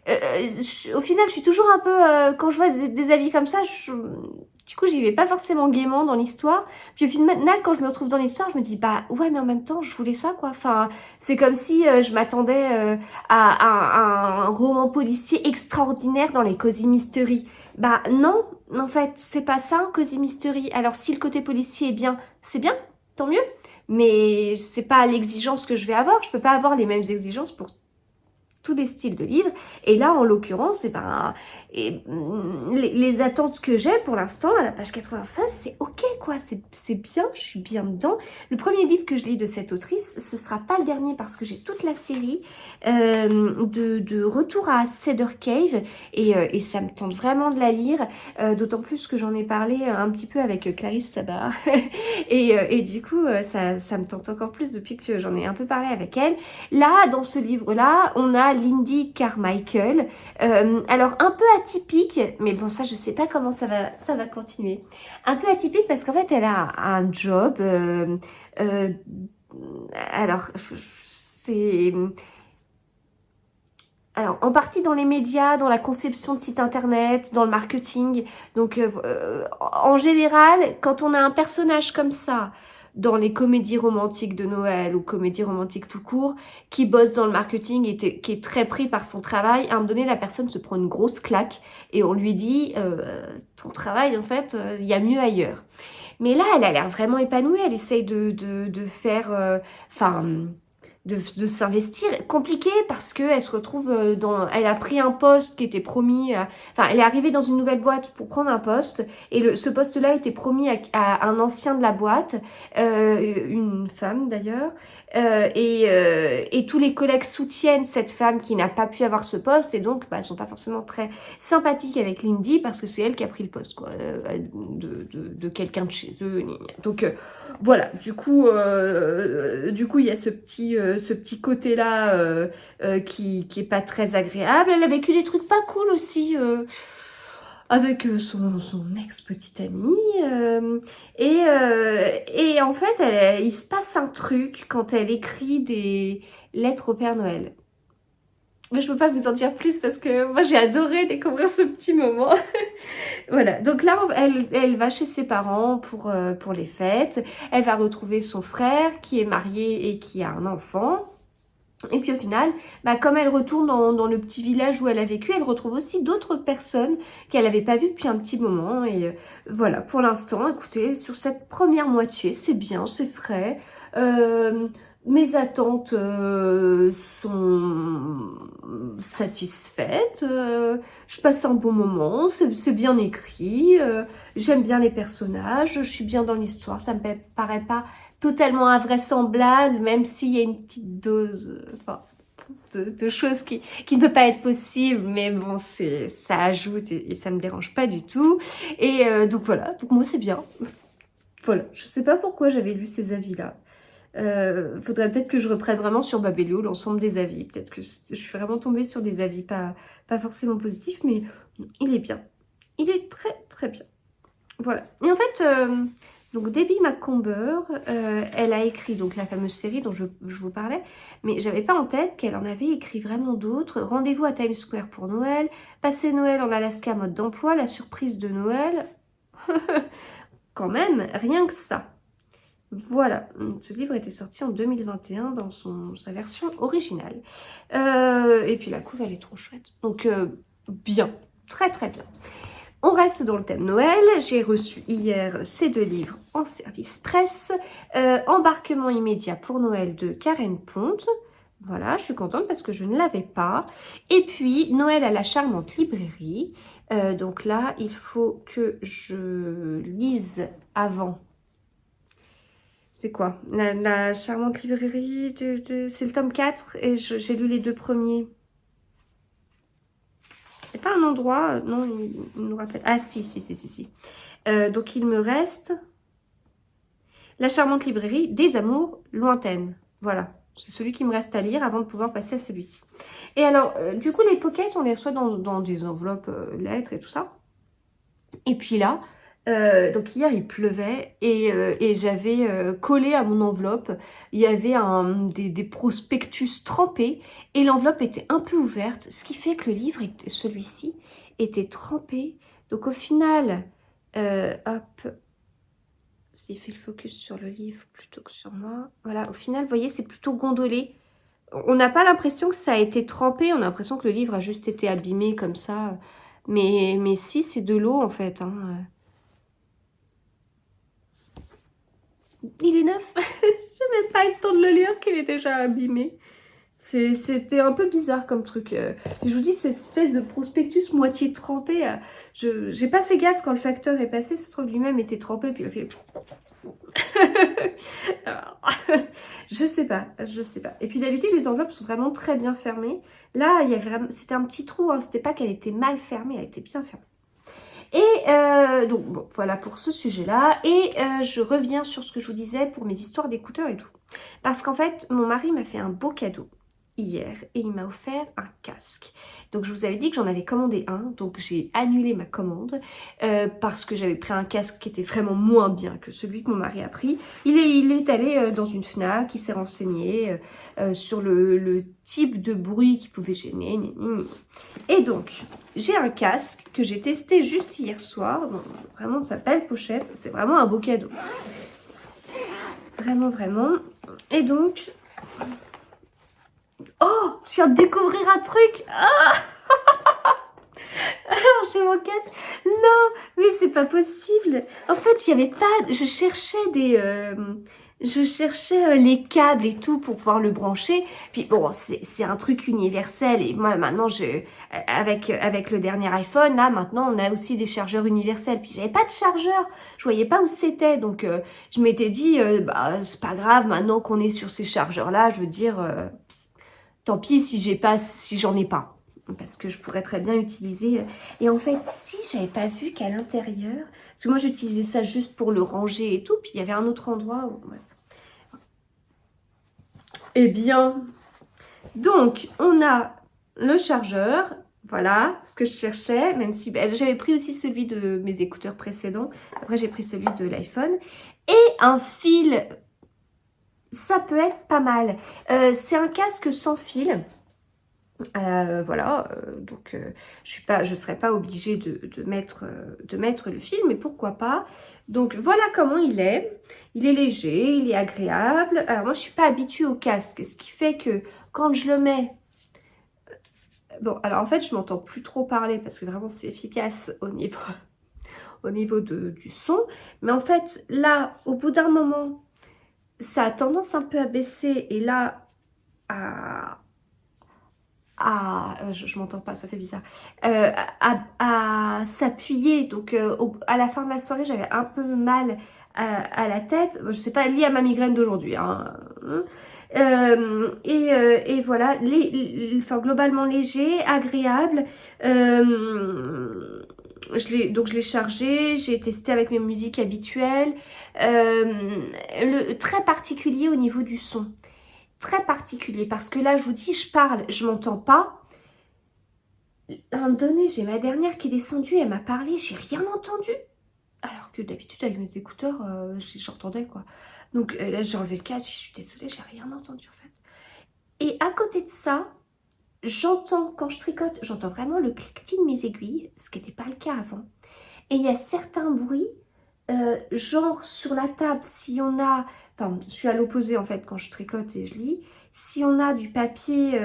au final je suis toujours un peu, quand je vois des avis comme ça, du coup j'y vais pas forcément gaiement dans l'histoire. Puis au final quand je me retrouve dans l'histoire, je me dis bah ouais, mais en même temps je voulais ça quoi. Enfin c'est comme si je m'attendais à un roman policier extraordinaire dans les Cozy Mystery. Bah non, en fait c'est pas ça un Cozy Mystery. Alors si le côté policier est bien, c'est bien, tant mieux. Mais c'est pas l'exigence que je vais avoir. Je peux pas avoir les mêmes exigences pour tous les styles de livres. Et là, en l'occurrence, les attentes que j'ai pour l'instant, à la page 96, c'est ok, quoi. C'est bien, je suis bien dedans. Le premier livre que je lis de cette autrice, ce sera pas le dernier parce que j'ai toute la série de Retour à Cedar Cave et ça me tente vraiment de la lire, d'autant plus que j'en ai parlé un petit peu avec Clarisse Sabat et du coup ça me tente encore plus depuis que j'en ai un peu parlé avec elle. Là, dans ce livre-là, on a Lindy Carmichael, alors un peu atypique, mais bon ça je sais pas comment ça va continuer. Un peu atypique parce qu'en fait elle a un job, alors c'est... Alors, en partie dans les médias, dans la conception de sites internet, dans le marketing. Donc, en général, quand on a un personnage comme ça, dans les comédies romantiques de Noël ou comédies romantiques tout court, qui bosse dans le marketing et qui est très pris par son travail, à un moment donné, la personne se prend une grosse claque et on lui dit ton travail, en fait, il y a mieux ailleurs. Mais là, elle a l'air vraiment épanouie, elle essaye de faire... de s'investir. Compliqué parce qu'elle se retrouve elle a pris un poste qui était promis, enfin elle est arrivée dans une nouvelle boîte pour prendre un poste et ce poste-là était promis à un ancien de la boîte, une femme d'ailleurs, et tous les collègues soutiennent cette femme qui n'a pas pu avoir ce poste et donc elles sont pas forcément très sympathiques avec Lindy parce que c'est elle qui a pris le poste quoi, de quelqu'un de chez eux. Donc voilà, du coup il y a ce petit côté-là qui est pas très agréable. Elle a vécu des trucs pas cool aussi avec son ex-petite amie. Et en fait, il se passe un truc quand elle écrit des lettres au Père Noël. Mais je peux pas vous en dire plus parce que moi j'ai adoré découvrir ce petit moment. Voilà, donc là elle va chez ses parents pour les fêtes. Elle va retrouver son frère qui est marié et qui a un enfant. Et puis au final, comme elle retourne dans le petit village où elle a vécu, elle retrouve aussi d'autres personnes qu'elle n'avait pas vues depuis un petit moment. Et voilà, pour l'instant, écoutez, sur cette première moitié, c'est bien, c'est frais. Mes attentes sont satisfaites, je passe un bon moment, c'est bien écrit, j'aime bien les personnages, je suis bien dans l'histoire, ça me paraît pas totalement invraisemblable, même s'il y a une petite dose de choses qui ne peut pas être possible, mais bon, ça ajoute et ça me dérange pas du tout. Et donc voilà, donc moi c'est bien. Voilà, je sais pas pourquoi j'avais lu ces avis-là. Faudrait peut-être que je reprenne vraiment sur Babelio l'ensemble des avis. Peut-être que je suis vraiment tombée sur des avis pas forcément positifs, mais il est bien. Il est très très bien. Voilà. Et en fait, donc Debbie Macomber, elle a écrit donc la fameuse série dont je vous parlais, mais j'avais pas en tête qu'elle en avait écrit vraiment d'autres. Rendez-vous à Times Square pour Noël, Passer Noël en Alaska mode d'emploi, La surprise de Noël. Quand même, rien que ça. Voilà, ce livre était sorti en 2021 dans sa version originale. Et puis la couve, elle est trop chouette. Donc, bien, très très bien. On reste dans le thème Noël. J'ai reçu hier ces 2 livres en service presse. Embarquement immédiat pour Noël de Karen Ponte. Voilà, je suis contente parce que je ne l'avais pas. Et puis, Noël à la charmante librairie. Donc là, il faut que je lise avant. C'est quoi? La charmante librairie, c'est le tome 4 et j'ai lu les 2 premiers. Il n'y a pas un endroit, non, il nous rappelle. Ah si. Donc il me reste La charmante librairie des amours lointaines. Voilà, c'est celui qui me reste à lire avant de pouvoir passer à celui-ci. Et alors, du coup, les pockets, on les reçoit dans des enveloppes lettres et tout ça. Et puis là, donc hier il pleuvait et j'avais collé à mon enveloppe, il y avait des prospectus trempés et l'enveloppe était un peu ouverte, ce qui fait que le livre, celui-ci, était trempé. Donc au final, hop, s'il fait le focus sur le livre plutôt que sur moi, voilà, au final, vous voyez, c'est plutôt gondolé. On n'a pas l'impression que ça a été trempé, on a l'impression que le livre a juste été abîmé comme ça. Mais si, c'est de l'eau en fait, hein. Il est neuf. J'ai même pas eu le temps de le lire qu'il est déjà abîmé. C'était un peu bizarre comme truc. Je vous dis, cette espèce de prospectus moitié trempé. J'ai pas fait gaffe quand le facteur est passé. Ça se trouve lui-même était trempé. Puis il a fait... Alors, je sais pas. Et puis d'habitude, les enveloppes sont vraiment très bien fermées. Là, il y a vraiment... c'était un petit trou. Hein. C'était pas qu'elle était mal fermée. Elle était bien fermée. Et donc, bon, voilà pour ce sujet-là. Et je reviens sur ce que je vous disais pour mes histoires d'écouteurs et tout. Parce qu'en fait, mon mari m'a fait un beau cadeau hier et il m'a offert un casque. Donc, je vous avais dit que j'en avais commandé un. Donc, j'ai annulé ma commande parce que j'avais pris un casque qui était vraiment moins bien que celui que mon mari a pris. Il est allé dans une Fnac, il s'est renseigné sur le type de bruit qui pouvait gêner. Et donc, j'ai un casque que j'ai testé juste hier soir. Bon, vraiment, de sa belle pochette. C'est vraiment un beau cadeau. Vraiment, vraiment. Et donc... Oh, je viens de découvrir un truc. Ah alors, j'ai mon casque. Non, mais c'est pas possible. En fait, il y avait pas... Je cherchais les câbles et tout pour pouvoir le brancher. Puis bon, c'est un truc universel. Et moi, maintenant, avec le dernier iPhone, là, maintenant, on a aussi des chargeurs universels. Puis j'avais pas de chargeur. Je voyais pas où c'était. Donc, je m'étais dit, bah, c'est pas grave, maintenant qu'on est sur ces chargeurs-là, je veux dire, tant pis si j'en ai pas. Parce que je pourrais très bien utiliser... Et en fait, si j'avais pas vu qu'à l'intérieur... Parce que moi, j'utilisais ça juste pour le ranger et tout. Puis il y avait un autre endroit où... Ouais. Eh bien... Donc, on a le chargeur. Voilà, ce que je cherchais. Même si j'avais pris aussi celui de mes écouteurs précédents. Après, j'ai pris celui de l'iPhone. Et un fil... Ça peut être pas mal. C'est un casque sans fil. Voilà, donc je serais pas obligée de mettre le fil, mais pourquoi pas. Donc voilà comment il est. Il est léger, il est agréable. Alors moi je suis pas habituée au casque, ce qui fait que quand je le mets... Bon, alors en fait je m'entends plus trop parler parce que vraiment c'est efficace au niveau du son. Mais en fait là, au bout d'un moment, ça a tendance un peu à baisser et là je m'entends pas, ça fait bizarre, à s'appuyer. Donc à la fin de la soirée, j'avais un peu mal à la tête. Je sais pas, lié à ma migraine d'aujourd'hui. Hein. Et voilà, enfin, globalement léger, agréable. donc je l'ai chargé, j'ai testé avec mes musiques habituelles. Très particulier au niveau du son. Très particulier parce que là je vous dis, je parle, je m'entends pas. À un moment donné, j'ai ma dernière qui est descendue, elle m'a parlé, j'ai rien entendu. Alors que d'habitude avec mes écouteurs, j'entendais quoi. Donc là j'ai enlevé le casque, je suis désolée, j'ai rien entendu en fait. Et à côté de ça, j'entends, quand je tricote, j'entends vraiment le cliquetis de mes aiguilles, ce qui n'était pas le cas avant. Et il y a certains bruits, genre sur la table, si on a, enfin je suis à l'opposé en fait quand je tricote et je lis, si on a du papier,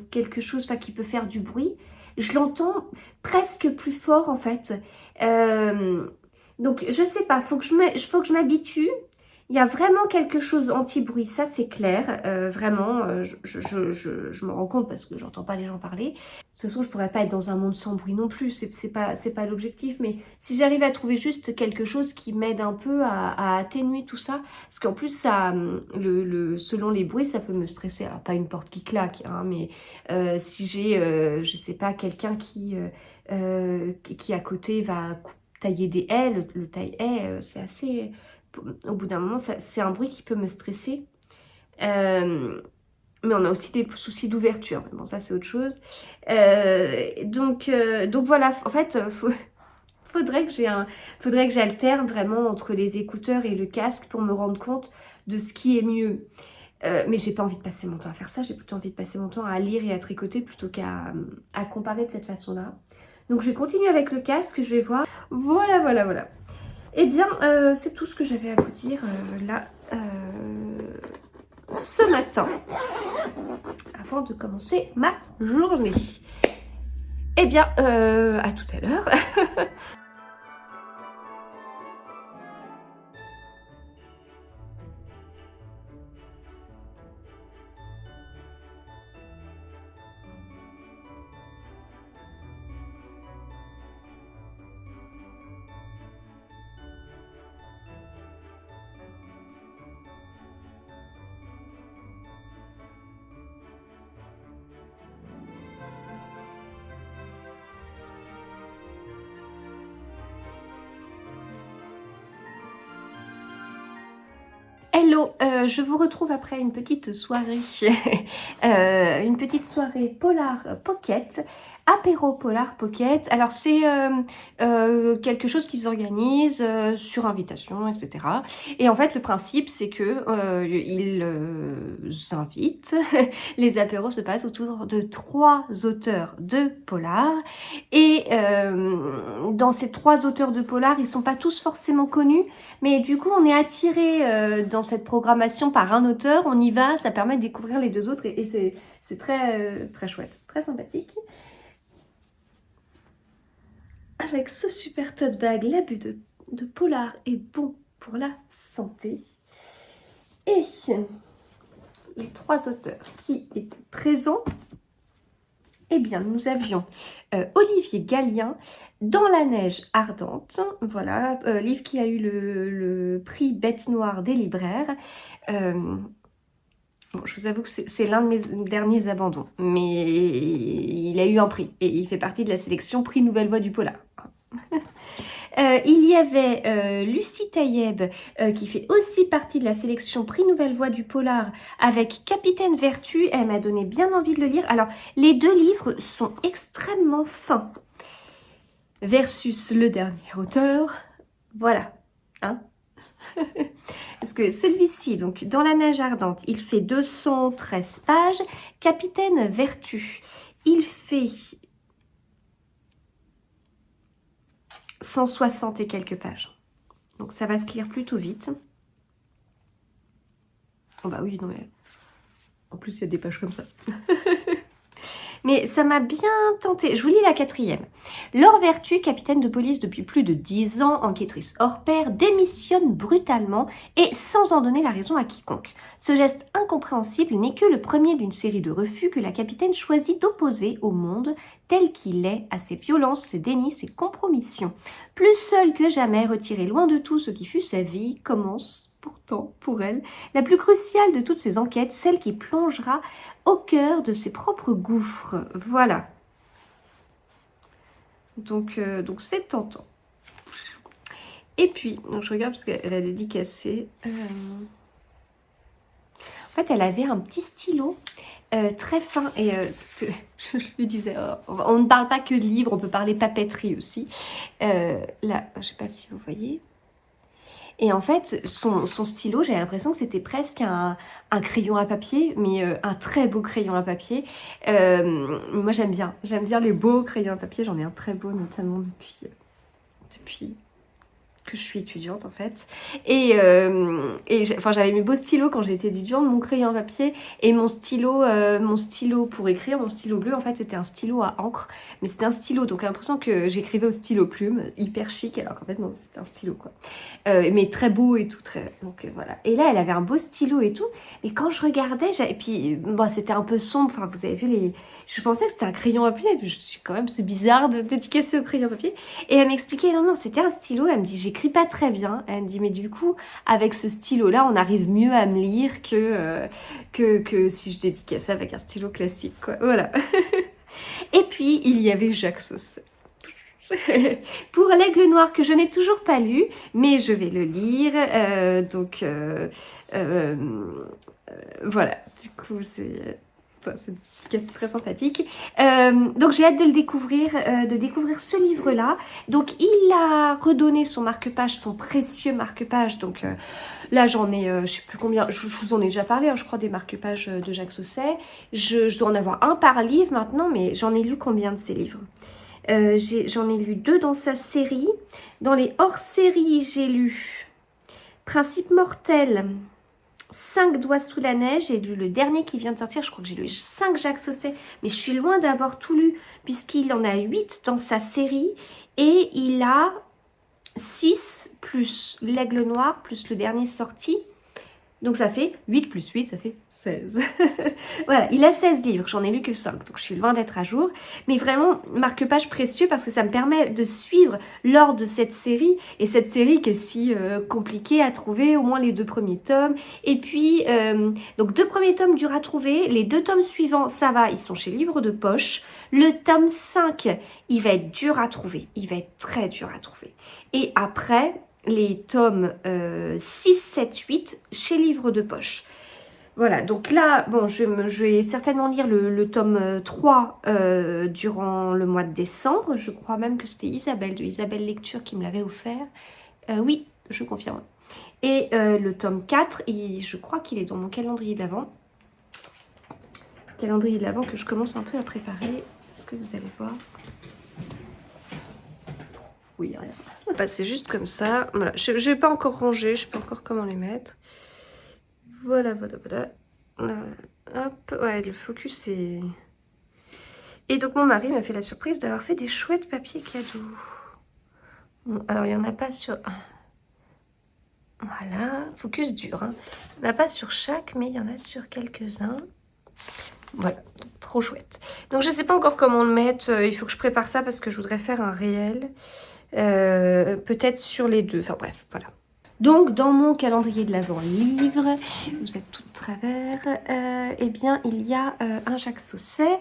quelque chose qui peut faire du bruit, je l'entends presque plus fort en fait. Donc je sais pas, faut que je m'habitue. Il y a vraiment quelque chose anti-bruit, ça c'est clair, vraiment, je me rends compte parce que j'entends pas les gens parler. De toute façon, je pourrais pas être dans un monde sans bruit non plus, c'est pas l'objectif, mais si j'arrive à trouver juste quelque chose qui m'aide un peu à atténuer tout ça, parce qu'en plus, ça, selon les bruits, ça peut me stresser. Alors pas une porte qui claque, hein, mais si j'ai, je sais pas, quelqu'un qui à côté va tailler des haies, le taille-haie, c'est assez... Au bout d'un moment, c'est un bruit qui peut me stresser. Mais on a aussi des soucis d'ouverture. Bon, ça, c'est autre chose. Donc voilà, en fait, faudrait que j'alterne vraiment entre les écouteurs et le casque pour me rendre compte de ce qui est mieux. Mais j'ai pas envie de passer mon temps à faire ça. J'ai plutôt envie de passer mon temps à lire et à tricoter plutôt qu'à comparer de cette façon-là. Donc, je vais continuer avec le casque. Je vais voir. Voilà. Eh bien, c'est tout ce que j'avais à vous dire là ce matin, avant de commencer ma journée. Eh bien, à tout à l'heure. Hello, je vous retrouve après une petite soirée, Polar Pocket, apéro Polar Pocket. Alors c'est quelque chose qui s'organise sur invitation, etc. Et en fait le principe c'est que ils invitent, les apéros se passent autour de 3 auteurs de polar. Et dans ces 3 auteurs de polar, ils sont pas tous forcément connus, mais du coup on est attiré dans cette programmation par un auteur, on y va, ça permet de découvrir les 2 autres et c'est très chouette, très sympathique. Avec ce super tote bag, l'abus de polar est bon pour la santé. Et les 3 auteurs qui étaient présents, eh bien nous avions Olivier Gallien, Dans la neige ardente, voilà, livre qui a eu le prix Bête Noire des libraires. Bon, je vous avoue que c'est l'un de mes derniers abandons, mais il a eu un prix et il fait partie de la sélection prix Nouvelle Voix du Polar. Il y avait Lucie Taïeb qui fait aussi partie de la sélection prix Nouvelle Voix du Polar avec Capitaine Vertu. Elle m'a donné bien envie de le lire. Alors, les 2 livres sont extrêmement fins. Versus le dernier auteur. Voilà. Hein. Parce que celui-ci, donc Dans la neige ardente, il fait 213 pages. Capitaine Vertu, il fait 160 et quelques pages. Donc ça va se lire plutôt vite. Oh bah oui, non mais... En plus, il y a des pages comme ça. Mais ça m'a bien tenté. Je vous lis la 4e. Laure Vertu, capitaine de police depuis plus de 10 ans, enquêtrice hors pair, démissionne brutalement et sans en donner la raison à quiconque. Ce geste incompréhensible n'est que le premier d'une série de refus que la capitaine choisit d'opposer au monde tel qu'il est, à ses violences, ses dénis, ses compromissions. Plus seule que jamais, retirée loin de tout ce qui fut sa vie, commence pourtant, pour elle, la plus cruciale de toutes ces enquêtes, celle qui plongera au cœur de ses propres gouffres. Voilà. Donc c'est tentant. Et puis, donc je regarde parce qu'elle a dédicacé. En fait, elle avait un petit stylo très fin. Et c'est ce que je lui disais, on ne parle pas que de livres, on peut parler papeterie aussi. Là, je ne sais pas si vous voyez. Et en fait, son stylo, j'ai l'impression que c'était presque un crayon à papier, mais un très beau crayon à papier. Moi, j'aime bien les beaux crayons à papier. J'en ai un très beau, notamment depuis que je suis étudiante en fait. Et j'avais mes beaux stylos quand j'étais étudiante, mon crayon à papier et mon stylo pour écrire, mon stylo bleu en fait c'était un stylo à encre, mais c'était un stylo, donc j'ai l'impression que j'écrivais au stylo plume, hyper chic, alors qu'en fait non, c'était un stylo quoi. Mais très beau et tout, donc voilà. Et là elle avait un beau stylo et tout, et quand je regardais, et puis bon, c'était un peu sombre, enfin vous avez vu je pensais que c'était un crayon à papier, et puis je suis quand même, c'est bizarre de dédicacer au crayon à papier. Et elle m'expliquait, non, c'était un stylo. Elle me dit, j'écris pas très bien. Elle me dit, mais du coup, avec ce stylo-là, on arrive mieux à me lire que si je dédicaçais avec un stylo classique, quoi. Voilà. Et puis, il y avait Jacques Sausset. Pour l'Aigle Noir, que je n'ai toujours pas lu, mais je vais le lire. Voilà, du coup, c'est très sympathique. Donc j'ai hâte de le découvrir, de découvrir ce livre-là. Donc il a redonné son marque-page, son précieux marque-page. Donc là j'en ai, je sais plus combien, je vous en ai déjà parlé, hein, je crois, des marque-pages de Jacques Sausset. Je dois en avoir un par livre maintenant, mais j'en ai lu combien de ces livres? J'en ai lu 2 dans sa série. Dans les hors-séries, j'ai lu Principe mortel, 5 doigts sous la neige, j'ai lu le dernier qui vient de sortir, je crois que j'ai lu 5 Jacques Sausset, mais je suis loin d'avoir tout lu, puisqu'il en a 8 dans sa série, et il a 6 plus l'Aigle Noir, plus le dernier sorti, donc ça fait 8 plus 8, ça fait 16. Voilà, il a 16 livres, j'en ai lu que 5, donc je suis loin d'être à jour. Mais vraiment, marque-page précieux parce que ça me permet de suivre l'ordre de cette série. Et cette série qui est si compliquée à trouver, au moins les 2 premiers tomes. Et puis, donc 2 premiers tomes durs à trouver, les 2 tomes suivants, ça va, ils sont chez Livre de Poche. Le tome 5, il va être dur à trouver, il va être très dur à trouver. Et après, les tomes 6, 7, 8 chez Livre de Poche. Voilà, donc là, bon, je vais certainement lire le tome 3 durant le mois de décembre. Je crois même que c'était Isabelle, de Isabelle Lecture, qui me l'avait offert. Oui, je confirme. Et le tome 4, je crois qu'il est dans mon calendrier de l'Avent. Calendrier de l'Avent que je commence un peu à préparer. Est-ce que vous allez voir? Oui, rien. Bah, c'est juste comme ça. Voilà, je n'ai pas encore rangé, je sais pas encore comment les mettre. Voilà. Hop, ouais, le focus est... Et donc mon mari m'a fait la surprise d'avoir fait des chouettes papiers cadeaux. Bon, alors il n'y en a pas sur... Voilà, focus dur. Hein. Il n'y en a pas sur chaque, mais il y en a sur quelques-uns. Voilà, donc, trop chouette. Donc je ne sais pas encore comment le mettre. Il faut que je prépare ça parce que je voudrais faire un réel. Peut-être sur les 2. Enfin bref, voilà. Donc, dans mon calendrier de l'Avent livre, vous êtes tout de travers, eh bien, il y a un Jacques Sausset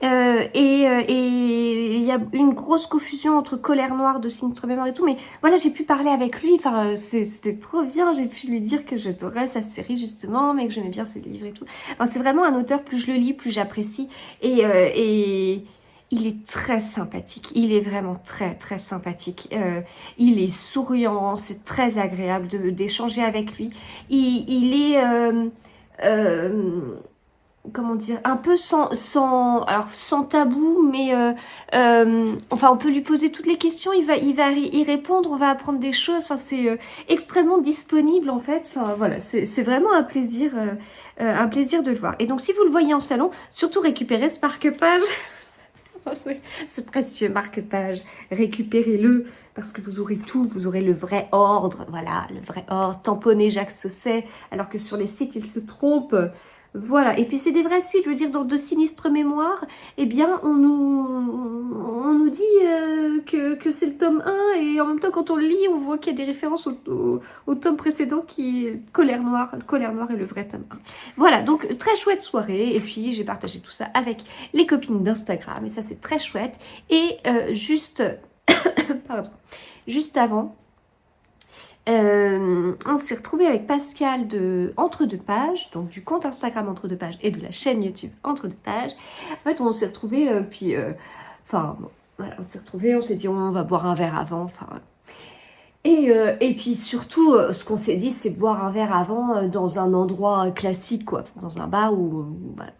et il y a une grosse confusion entre Colère Noire de Sinistre Mémoire et tout, mais voilà, j'ai pu parler avec lui, enfin, c'était trop bien, j'ai pu lui dire que j'adorais sa série, justement, mais que j'aimais bien ses livres et tout. Enfin, c'est vraiment un auteur, plus je le lis, plus j'apprécie, et il est très sympathique, il est vraiment très très sympathique, il est souriant, c'est très agréable d'échanger avec lui, il est, comment dire, un peu sans tabou, mais enfin on peut lui poser toutes les questions, il va y répondre, on va apprendre des choses, enfin c'est extrêmement disponible en fait, enfin voilà, c'est vraiment un plaisir de le voir. Et donc si vous le voyez en salon, surtout récupérez ce marque-page. Ce précieux marque-page, récupérez-le parce que vous aurez tout, vous aurez le vrai ordre, voilà, le vrai ordre, tamponné Jacques Sausset, alors que sur les sites, ils se trompent. Voilà, et puis c'est des vraies suites, je veux dire, dans De Sinistre Mémoire, eh bien, on nous dit que c'est le tome 1, et en même temps, quand on le lit, on voit qu'il y a des références au tome précédent qui est Colère Noire. Colère Noire est le vrai tome 1. Voilà, donc très chouette soirée, et puis j'ai partagé tout ça avec les copines d'Instagram, et ça c'est très chouette. Et pardon, juste avant, on s'est retrouvé avec Pascal de Entre deux pages, donc du compte Instagram Entre deux pages et de la chaîne YouTube Entre deux pages. En fait, on s'est retrouvé, enfin, bon, voilà, on s'est retrouvé, on s'est dit on va boire un verre avant, enfin. Et puis surtout, ce qu'on s'est dit, c'est boire un verre avant dans un endroit classique, quoi, dans un bar où voilà.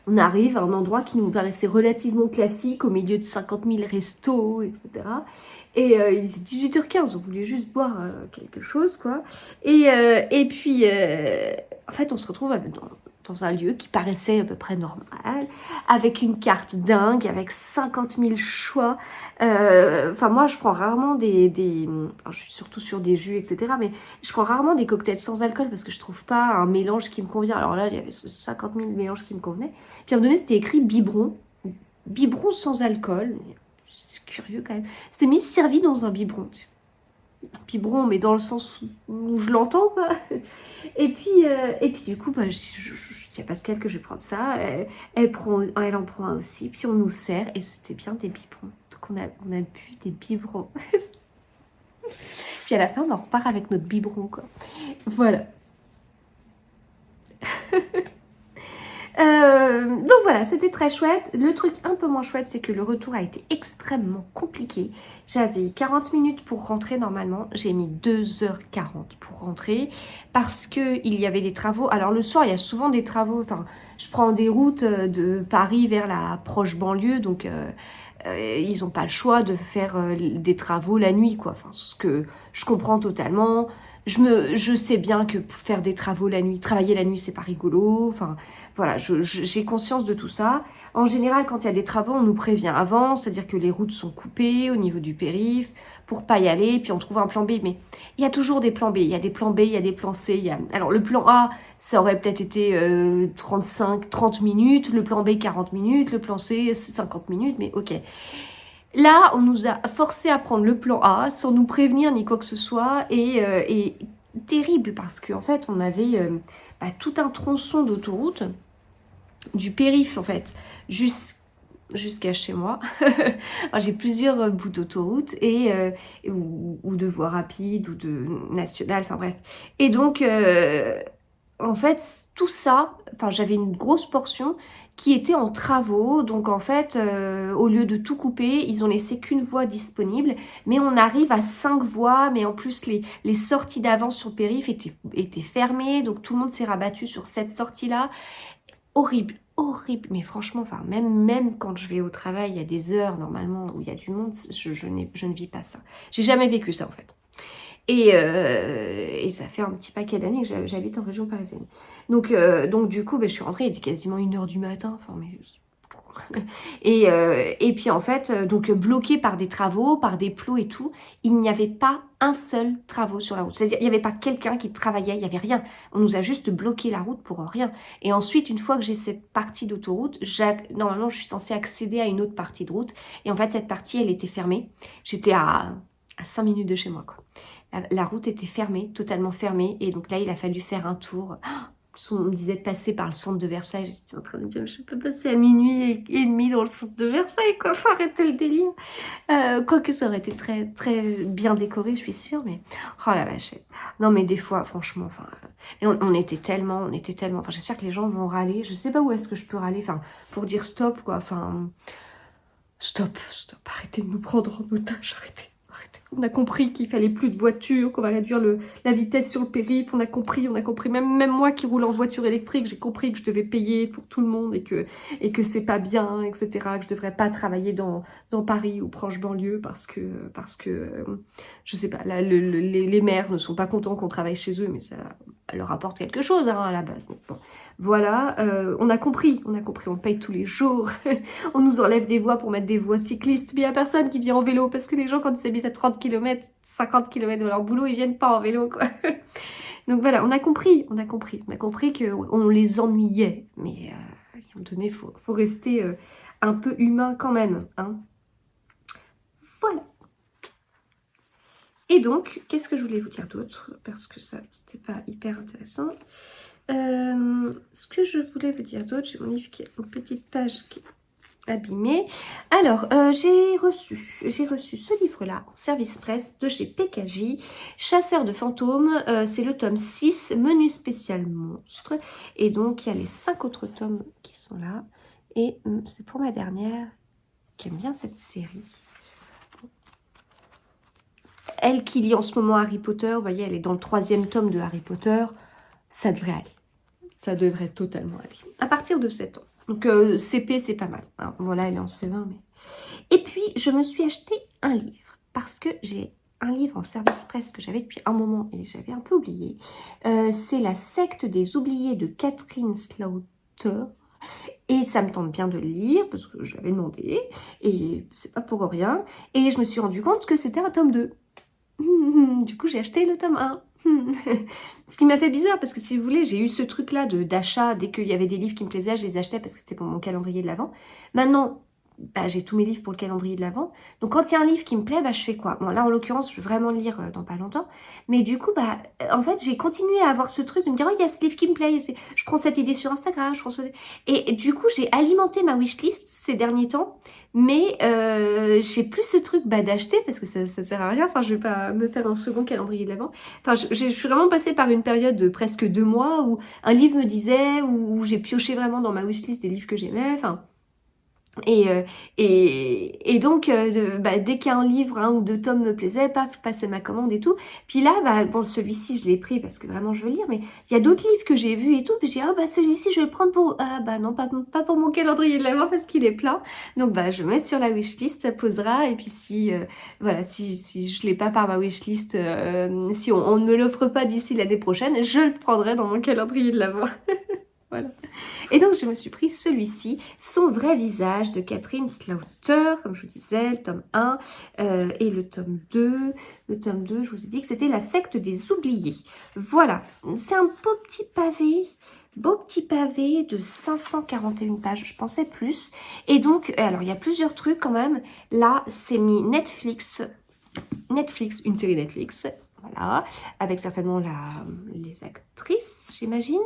On arrive à un endroit qui nous paraissait relativement classique, au milieu de 50 000 restos, etc. Et il était 18h15, on voulait juste boire quelque chose, quoi. Et puis, en fait, on se retrouve dans un lieu qui paraissait à peu près normal, avec une carte dingue, avec 50 000 choix. Enfin, moi, je prends rarement alors, je suis surtout sur des jus, etc. Mais je prends rarement des cocktails sans alcool parce que je trouve pas un mélange qui me convient. Alors là, il y avait 50 000 mélanges qui me convenaient. Puis à un moment donné, c'était écrit biberon. Biberon sans alcool. C'est curieux quand même. C'est mis servi dans un biberon. Un biberon, mais dans le sens où je l'entends, quoi. Et puis du coup, je dis à Pascal que je vais prendre ça. Elle en prend un aussi. Puis on nous sert et c'était bien des biberons. Donc on a bu des biberons. Puis à la fin, on repart avec notre biberon, quoi. Voilà. Donc voilà, c'était très chouette. Le truc un peu moins chouette, c'est que le retour a été extrêmement compliqué. J'avais 40 minutes pour rentrer normalement. J'ai mis 2h40 pour rentrer parce qu'il y avait des travaux. Alors le soir, il y a souvent des travaux. Enfin, je prends des routes de Paris vers la proche banlieue. Donc ils n'ont pas le choix de faire des travaux la nuit, quoi. Enfin, ce que je comprends totalement. Je sais bien que faire des travaux la nuit, travailler la nuit, c'est pas rigolo. Enfin, voilà, j'ai conscience de tout ça. En général, quand il y a des travaux, on nous prévient avant, c'est-à-dire que les routes sont coupées au niveau du périph' pour pas y aller, puis on trouve un plan B. Mais il y a toujours des plans B. Il y a des plans B, il y a des plans C. Alors, le plan A, ça aurait peut-être été 30 minutes. Le plan B, 40 minutes. Le plan C, 50 minutes. Mais ok. Là, on nous a forcé à prendre le plan A sans nous prévenir ni quoi que ce soit. Et terrible parce qu'en fait, on avait tout un tronçon d'autoroute du périph' en fait jusqu'à chez moi. J'ai plusieurs bouts d'autoroute ou de voies rapides ou de nationales, enfin bref. Et donc en fait tout ça, j'avais une grosse portion qui était en travaux, donc en fait au lieu de tout couper, ils ont laissé qu'une voie disponible, mais on arrive à 5 voies, mais en plus les sorties d'avant sur le périph' étaient fermées, donc tout le monde s'est rabattu sur cette sortie-là. Horrible, horrible, mais franchement, même quand je vais au travail, il y a des heures normalement où il y a du monde, je ne vis pas ça. J'ai jamais vécu ça en fait. Et ça fait un petit paquet d'années que j'habite en région parisienne. Donc du coup, je suis rentrée, il était quasiment 1h du matin. Enfin, mais... Et puis en fait, donc bloqué par des travaux, par des plots et tout, il n'y avait pas un seul travaux sur la route. C'est-à-dire, il n'y avait pas quelqu'un qui travaillait, il n'y avait rien. On nous a juste bloqué la route pour rien. Et ensuite, une fois que j'ai cette partie d'autoroute, normalement, je suis censée accéder à une autre partie de route. Et en fait, cette partie, elle était fermée. J'étais à 5 minutes de chez moi, quoi. La route était fermée, totalement fermée. Et donc là, il a fallu faire un tour. On me disait de passer par le centre de Versailles. J'étais en train de me dire, je peux passer à minuit et demi dans le centre de Versailles, quoi. Faut arrêter le délire. Quoique ça aurait été très, très bien décoré, je suis sûre. Mais, oh la vache. Non, mais des fois, franchement, on était tellement. J'espère que les gens vont râler. Je sais pas où est-ce que je peux râler, pour dire stop, quoi. Stop. Arrêtez de nous prendre en otage, arrêtez. On a compris qu'il fallait plus de voitures, qu'on va réduire la vitesse sur le périph', on a compris. Même moi qui roule en voiture électrique, j'ai compris que je devais payer pour tout le monde et que c'est pas bien, etc. Que je devrais pas travailler dans Paris ou proche banlieue parce que je sais pas, là, les maires ne sont pas contents qu'on travaille chez eux, mais ça leur apporte quelque chose à la base. Donc, bon. Voilà, on a compris, on paye tous les jours, on nous enlève des voies pour mettre des voies cyclistes, mais il n'y a personne qui vient en vélo, parce que les gens quand ils habitent à 30 km, 50 km de leur boulot, ils viennent pas en vélo, quoi. Donc voilà, on a compris qu'on les ennuyait. Mais à un moment donné, faut rester un peu humain quand même. Hein. Voilà. Et donc, qu'est-ce que je voulais vous dire d'autre? Parce que ça, c'était pas hyper intéressant. Ce que je voulais vous dire d'autre, j'ai mon livre qui a une petite page qui est abîmée. Alors, j'ai reçu ce livre-là en service presse de chez PKJ, Chasseur de fantômes. C'est le tome 6, menu spécial monstre. Et donc, il y a les 5 autres tomes qui sont là. Et c'est pour ma dernière qui aime bien cette série. Elle qui lit en ce moment Harry Potter, vous voyez, elle est dans le 3e tome de Harry Potter. Ça devrait aller. Ça devrait totalement aller. À partir de 7 ans. Donc CP, c'est pas mal. Alors, voilà, elle est en C20. Mais... Et puis, je me suis acheté un livre. Parce que j'ai un livre en service presse que j'avais depuis un moment et j'avais un peu oublié. C'est La secte des oubliés de Catherine Slaughter. Et ça me tente bien de le lire parce que je l'avais demandé. Et c'est pas pour rien. Et je me suis rendu compte que c'était un tome 2. Du coup, j'ai acheté le tome 1. Ce qui m'a fait bizarre, parce que si vous voulez, j'ai eu ce truc-là d'achat. Dès qu'il y avait des livres qui me plaisaient, je les achetais parce que c'était pour mon calendrier de l'Avent. Maintenant, bah, j'ai tous mes livres pour le calendrier de l'Avent. Donc, quand il y a un livre qui me plaît, bah, je fais quoi? Bon, là, en l'occurrence, je veux vraiment le lire dans pas longtemps. Mais du coup, bah, en fait, j'ai continué à avoir ce truc de me dire, oh, il y a ce livre qui me plaît. Je prends cette idée sur Instagram. Et du coup, j'ai alimenté ma wishlist ces derniers temps. Mais j'ai plus ce truc d'acheter parce que ça sert à rien. Enfin, je vais pas me faire un second calendrier de l'Avent. Enfin, je suis vraiment passée par une période de presque 2 mois où un livre me disait, où j'ai pioché vraiment dans ma wishlist des livres que j'aimais. Enfin, et donc, dès qu'un livre, 1 ou 2 tomes me plaisait, paf, je passais ma commande et tout. Puis là, bon, celui-ci, je l'ai pris parce que vraiment, je veux lire. Mais il y a d'autres livres que j'ai vus et tout. Puis j'ai dit, celui-ci, je vais le prendre pour... Ah, non, pas pour mon calendrier de l'Avent parce qu'il est plein. Donc, je mets sur la wishlist, ça posera. Et puis si, voilà, si je l'ai pas par ma wishlist, si on ne me l'offre pas d'ici l'année prochaine, je le prendrai dans mon calendrier de l'Avent. Voilà. Et donc, je me suis pris celui-ci, Son vrai visage de Catherine Slaughter, comme je vous disais, le tome 1 et le tome 2. Le tome 2, je vous ai dit que c'était La secte des oubliés. Voilà, c'est un beau petit pavé de 541 pages, je pensais plus. Et donc, alors, il y a plusieurs trucs quand même. Là, c'est mis Netflix, une série Netflix. Voilà, avec certainement les actrices, j'imagine.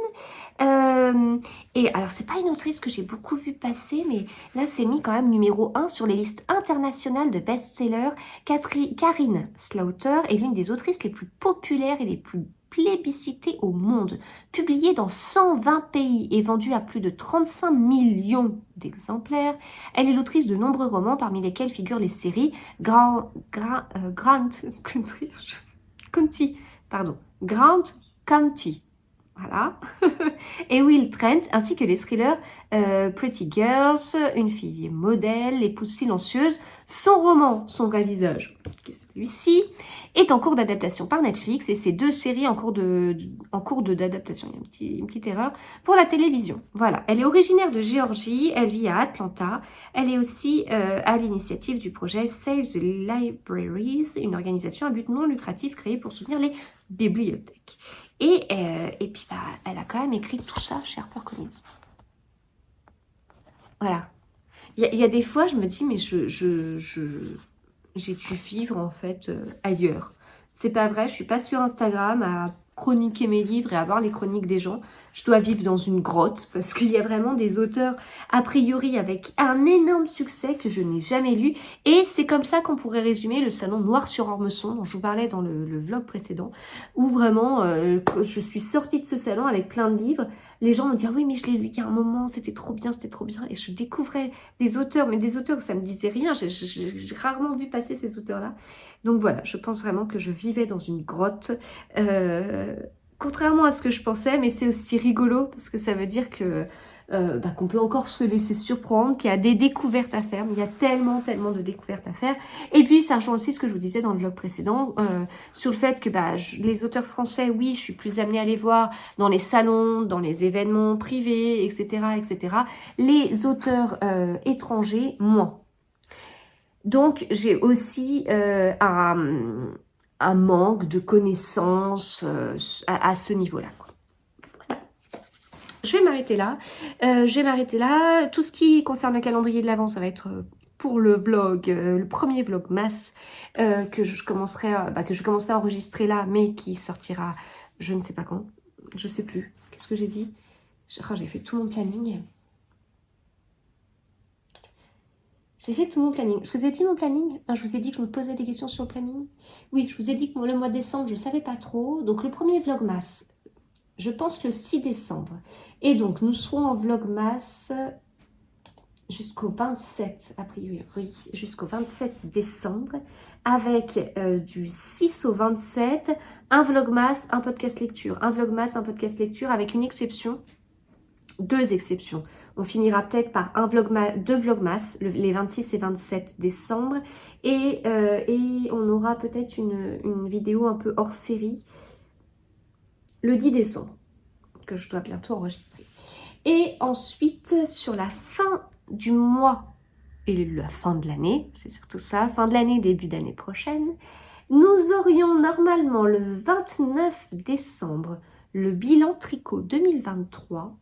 Et alors, c'est pas une autrice que j'ai beaucoup vu passer, mais là, c'est mis quand même numéro 1 sur les listes internationales de best-sellers. Karine Slaughter est l'une des autrices les plus populaires et les plus plébiscitées au monde. Publiée dans 120 pays et vendue à plus de 35 millions d'exemplaires, elle est l'autrice de nombreux romans, parmi lesquels figurent les séries Grant County, voilà, et Will Trent, ainsi que les thrillers Pretty Girls, Une fille modèle, L'épouse silencieuse. Son roman, Son vrai visage, qui est celui-ci, est en cours d'adaptation par Netflix, et ces 2 séries en cours d'adaptation, il y a une petite erreur, pour la télévision. Voilà, elle est originaire de Géorgie, elle vit à Atlanta, elle est aussi à l'initiative du projet Save the Libraries, une organisation à but non lucratif créée pour soutenir les bibliothèques. Et puis, elle a quand même écrit tout ça chez HarperCollins. Voilà. Il y a des fois, je me dis, mais j'ai dû vivre, en fait, ailleurs. C'est pas vrai, je suis pas sur Instagram à chroniquer mes livres et à voir les chroniques des gens. Je dois vivre dans une grotte parce qu'il y a vraiment des auteurs, a priori, avec un énorme succès que je n'ai jamais lu. Et c'est comme ça qu'on pourrait résumer le salon Noir sur Ormesson, dont je vous parlais dans le vlog précédent, où vraiment, je suis sortie de ce salon avec plein de livres. Les gens me disent, oui, mais je l'ai lu il y a un moment, c'était trop bien, c'était trop bien. Et je découvrais des auteurs, mais des auteurs où ça me disait rien. J'ai rarement vu passer ces auteurs-là. Donc voilà, je pense vraiment que je vivais dans une grotte. Contrairement à ce que je pensais, mais c'est aussi rigolo parce que ça veut dire que qu'on peut encore se laisser surprendre, qu'il y a des découvertes à faire, mais il y a tellement de découvertes à faire. Et puis ça rejoint aussi ce que je vous disais dans le vlog précédent, sur le fait que les auteurs français, oui, je suis plus amenée à les voir dans les salons, dans les événements privés, etc. etc. Les auteurs étrangers, moins. Donc j'ai aussi un manque de connaissances à ce niveau-là. Je vais m'arrêter là. Tout ce qui concerne le calendrier de l'Avent, ça va être pour le vlog, le premier vlogmas que je commencerai à enregistrer là, mais qui sortira je ne sais pas quand. Je sais plus. Qu'est-ce que j'ai dit? J'ai fait tout mon planning. J'ai fait tout mon planning. Je vous ai dit mon planning? Je vous ai dit que je me posais des questions sur le planning? Oui, je vous ai dit que le mois de décembre, je ne savais pas trop. Donc le premier vlogmas, je pense le 6 décembre. Et donc nous serons en vlogmas jusqu'au 27, a priori, oui, jusqu'au 27 décembre, avec du 6 au 27, un vlogmas, un podcast lecture. Un vlogmas, un podcast lecture avec une exception, 2 exceptions. On finira peut-être par deux vlogmas, les 26 et 27 décembre. Et on aura peut-être une vidéo un peu hors série le 10 décembre, que je dois bientôt enregistrer. Et ensuite, sur la fin du mois et la fin de l'année, c'est surtout ça, fin de l'année, début d'année prochaine, nous aurions normalement le 29 décembre le bilan tricot 2023,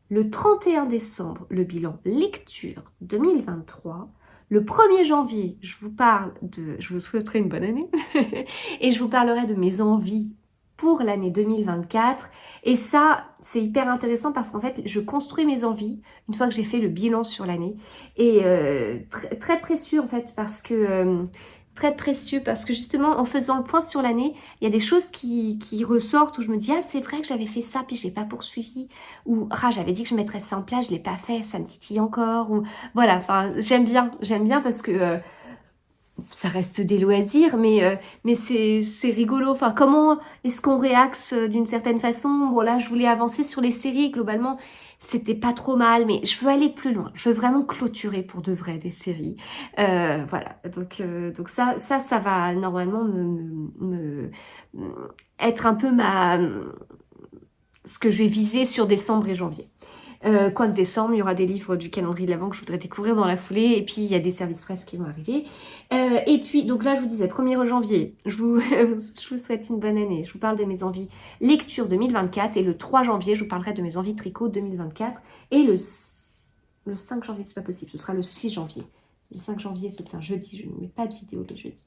le 31 décembre le bilan lecture 2023, le 1er janvier, je vous souhaiterai une bonne année, et je vous parlerai de mes envies pour l'année 2024. Et ça, c'est hyper intéressant parce qu'en fait, je construis mes envies une fois que j'ai fait le bilan sur l'année. Et très précieux en fait parce que... très précieux parce que justement en faisant le point sur l'année, il y a des choses qui ressortent où je me dis ah c'est vrai que j'avais fait ça puis j'ai pas poursuivi, ou ah j'avais dit que je mettrais ça en place, je l'ai pas fait, ça me titille encore, ou voilà, enfin j'aime bien parce que ça reste des loisirs, mais c'est rigolo. Enfin, comment est-ce qu'on réaxe d'une certaine façon? Bon, là, je voulais avancer sur les séries. Globalement, c'était pas trop mal, mais je veux aller plus loin. Je veux vraiment clôturer pour de vrai des séries. Voilà. Donc ça va normalement être un peu ce que je vais viser sur décembre et janvier. Quoique décembre, il y aura des livres du calendrier de l'Avent que je voudrais découvrir dans la foulée. Et puis, il y a des services presse qui vont arriver. Et puis, donc là, je vous disais, 1er janvier, je vous souhaite une bonne année. Je vous parle de mes envies lecture 2024. Et le 3 janvier, je vous parlerai de mes envies tricot 2024. Et le 5 janvier, c'est pas possible. Ce sera le 6 janvier. Le 5 janvier, c'est un jeudi. Je ne mets pas de vidéo le jeudi.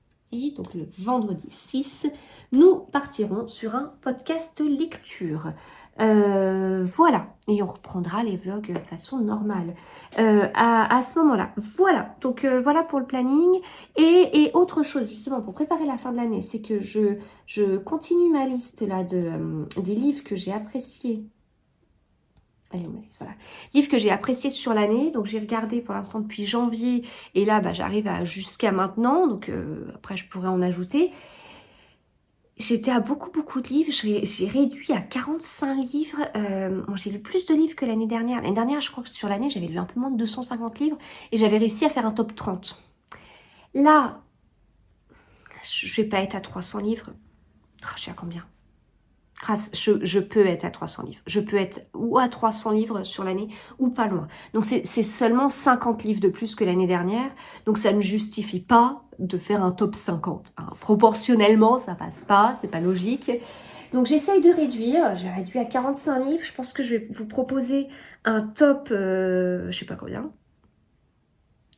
Donc, le vendredi 6, nous partirons sur un podcast lecture. Voilà, et on reprendra les vlogs de façon normale à ce moment-là. Voilà, donc voilà pour le planning. Et autre chose, justement, pour préparer la fin de l'année, c'est que je continue ma liste là des livres que j'ai appréciés. Allez, on liste, voilà. Livres que j'ai appréciés sur l'année. Donc, j'ai regardé pour l'instant depuis janvier. Et là, j'arrive jusqu'à maintenant. Donc, après, je pourrais en ajouter. J'étais à beaucoup de livres, j'ai réduit à 45 livres. J'ai lu plus de livres que l'année dernière. L'année dernière, je crois que sur l'année, j'avais lu un peu moins de 250 livres et j'avais réussi à faire un top 30. Là, je vais pas être à 300 livres. Je suis à combien? Je peux être à 300 livres. Je peux être ou à 300 livres sur l'année ou pas loin. Donc, c'est seulement 50 livres de plus que l'année dernière. Donc, ça ne justifie pas de faire un top 50. Hein. Proportionnellement, ça passe pas. C'est pas logique. Donc, j'essaye de réduire. J'ai réduit à 45 livres. Je pense que je vais vous proposer un top... je sais pas combien.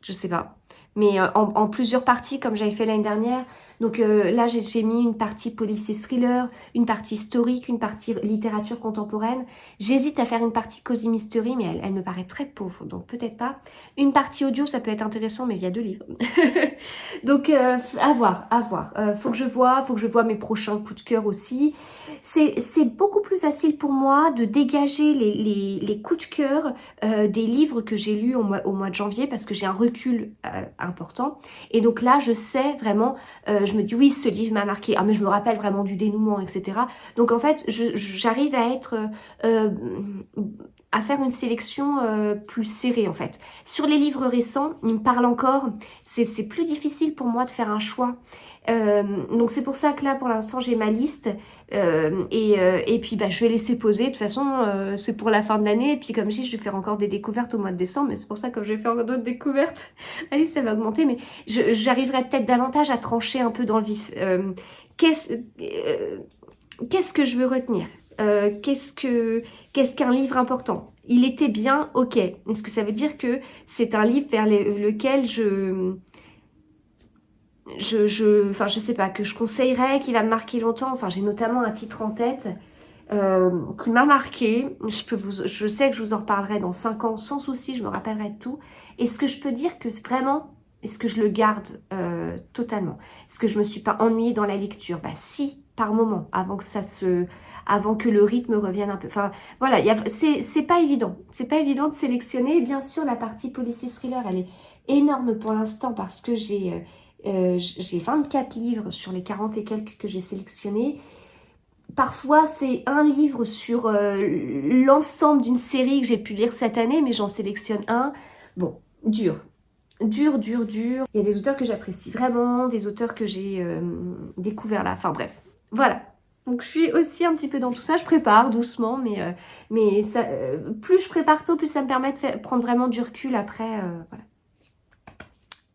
Je sais pas. Mais en plusieurs parties, comme j'avais fait l'année dernière. Donc là, j'ai mis une partie policier thriller, une partie historique, une partie littérature contemporaine. J'hésite à faire une partie cozy mystery, mais elle me paraît très pauvre, donc peut-être pas. Une partie audio, ça peut être intéressant, mais il y a 2 livres. Donc à voir. Faut que je vois mes prochains coups de cœur aussi. C'est beaucoup plus facile pour moi de dégager les coups de cœur des livres que j'ai lus au mois de janvier, parce que j'ai un recul important. Et donc là, je sais vraiment, je me dis oui, ce livre m'a marqué. Ah, mais je me rappelle vraiment du dénouement, etc. Donc en fait, j'arrive à être... à faire une sélection plus serrée en fait. Sur les livres récents, ils me parlent encore. C'est plus difficile pour moi de faire un choix. Donc c'est pour ça que là pour l'instant j'ai ma liste et puis je vais laisser poser. De toute façon c'est pour la fin de l'année et puis comme je dis je vais faire encore des découvertes au mois de décembre, mais c'est pour ça que je vais faire d'autres découvertes. Allez, ça va augmenter, mais j'arriverai peut-être davantage à trancher un peu dans le vif. qu'est-ce que je veux retenir? Qu'est-ce qu'un livre important? Il était bien, ok. Est-ce que ça veut dire que c'est un livre vers lequel enfin, je sais pas, que je conseillerais, qui va me marquer longtemps? Enfin, j'ai notamment un titre en tête qui m'a marqué. Je sais que je vous en reparlerai dans 5 ans sans souci, je me rappellerai de tout. Est-ce que je peux dire que vraiment, est-ce que je le garde totalement? Est-ce que je me suis pas ennuyée dans la lecture? Bah si, par moment, avant que le rythme revienne un peu. Enfin, voilà, c'est pas évident. C'est pas évident de sélectionner. Bien sûr, la partie policier thriller, elle est énorme pour l'instant parce que j'ai 24 livres sur les 40 et quelques que j'ai sélectionnés. Parfois, c'est un livre sur l'ensemble d'une série que j'ai pu lire cette année, mais j'en sélectionne un. Bon, dur. Dur, dur, dur. Il y a des auteurs que j'apprécie vraiment, des auteurs que j'ai découverts là. Enfin bref, voilà. Donc je suis aussi un petit peu dans tout ça. Je prépare doucement, mais ça, plus je prépare tôt, plus ça me permet de prendre vraiment du recul après. Voilà.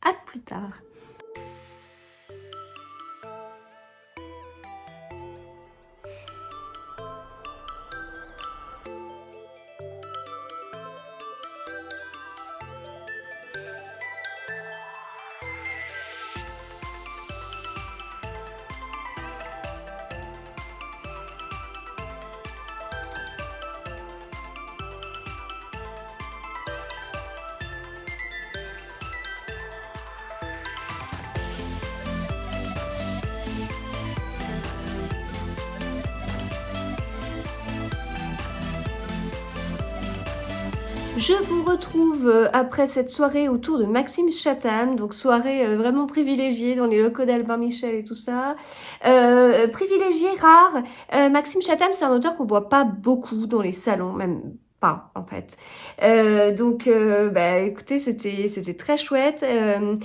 À plus tard. Je vous retrouve après cette soirée autour de Maxime Chatham, donc soirée vraiment privilégiée dans les locaux d'Albin Michel et tout ça. Privilégiée, rare. Maxime Chatham, c'est un auteur qu'on voit pas beaucoup dans les salons, même pas en fait. Donc, bah, écoutez, c'était très chouette. Il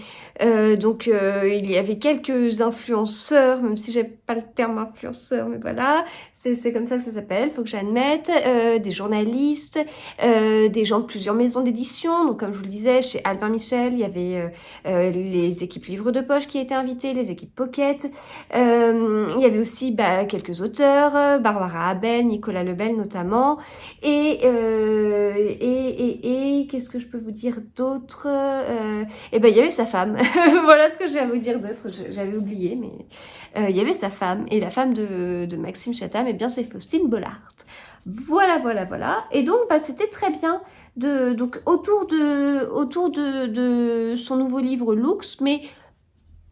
y avait quelques influenceurs, même si j'ai pas le terme influenceur, mais voilà, c'est comme ça que ça s'appelle, faut que j'admette. Des journalistes, des gens de plusieurs maisons d'édition. Donc, comme je vous le disais, chez Albin Michel, il y avait les équipes livres de poche qui étaient invitées, les équipes Pocket. Il y avait aussi quelques auteurs, Barbara Abel, Nicolas Lebel notamment. Et qu'est-ce que je peux vous dire d'autre? Il y avait sa femme. Voilà ce que j'ai à vous dire d'autre. J'avais oublié, mais il y avait sa femme. Et la femme de Maxime Chatham, c'est Faustine Bollard. Voilà, voilà, voilà. Et donc, c'était très bien donc autour de son nouveau livre Lux, mais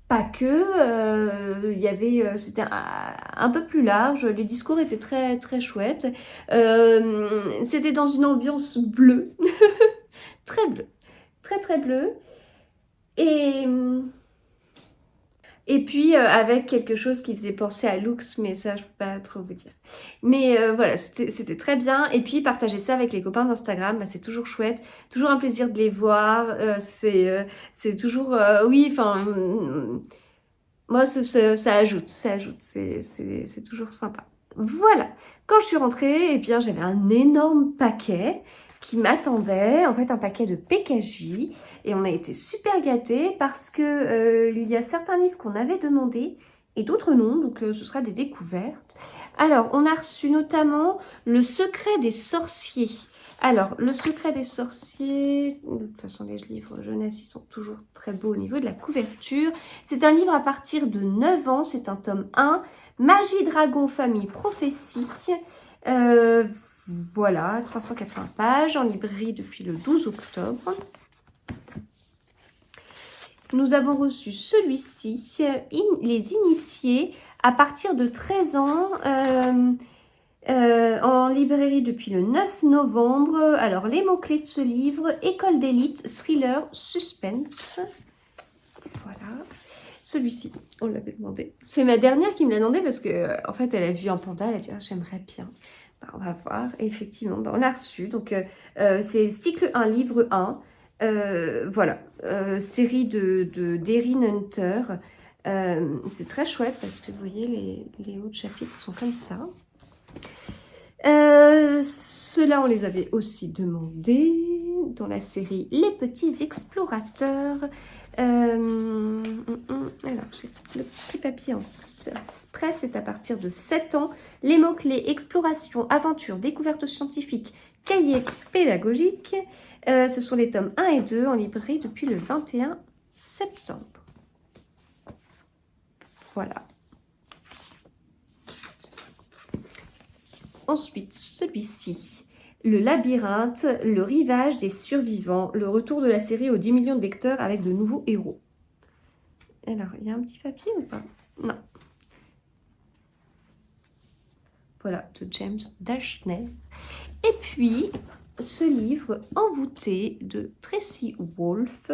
pas que. C'était un peu plus large. Les discours étaient très, très chouettes. C'était dans une ambiance bleue, très bleue, très, très bleue. Et puis avec quelque chose qui faisait penser à Lux, mais ça je peux pas trop vous dire. Mais voilà, c'était très bien. Et puis partager ça avec les copains d'Instagram, c'est toujours chouette, toujours un plaisir de les voir. C'est toujours, oui, enfin, moi ça ajoute, c'est toujours sympa. Voilà, quand je suis rentrée, j'avais un énorme paquet qui m'attendait, en fait un paquet de PKJ, et on a été super gâtés parce que il y a certains livres qu'on avait demandés et d'autres non, donc ce sera des découvertes. Alors, on a reçu notamment Le Secret des Sorciers. Alors, Le Secret des Sorciers, de toute façon les livres jeunesse, ils sont toujours très beaux au niveau de la couverture. C'est un livre à partir de 9 ans, c'est un tome 1, Magie, Dragon, Famille, Prophétie. Voilà, 380 pages, en librairie depuis le 12 octobre. Nous avons reçu celui-ci, Les Initiés, à partir de 13 ans, en librairie depuis le 9 novembre. Alors, les mots-clés de ce livre, école d'élite, thriller, suspense. Voilà. Celui-ci, on l'avait demandé. C'est ma dernière qui me l'a demandé parce que, en fait, elle a vu un panda, elle a dit j'aimerais bien. On va voir. Et effectivement, on l'a reçu. Donc, c'est cycle 1, livre 1. Voilà. Série d'Erin Hunter. C'est très chouette parce que vous voyez, les hauts chapitres sont comme ça. Ceux-là, on les avait aussi demandés. dans la série Les Petits Explorateurs. Alors, j'ai le petit papier en presse, c'est à partir de 7 ans. Les mots-clés exploration, aventure, découverte scientifique, cahier pédagogique. Ce sont les tomes 1 et 2 en librairie depuis le 21 septembre. Voilà. Ensuite, celui-ci. Le labyrinthe, le rivage des survivants, le retour de la série aux 10 millions de lecteurs avec de nouveaux héros. Alors, il y a un petit papier ou pas? Non. Voilà, de James Dashner. Et puis, ce livre envoûté de Tracy Wolff,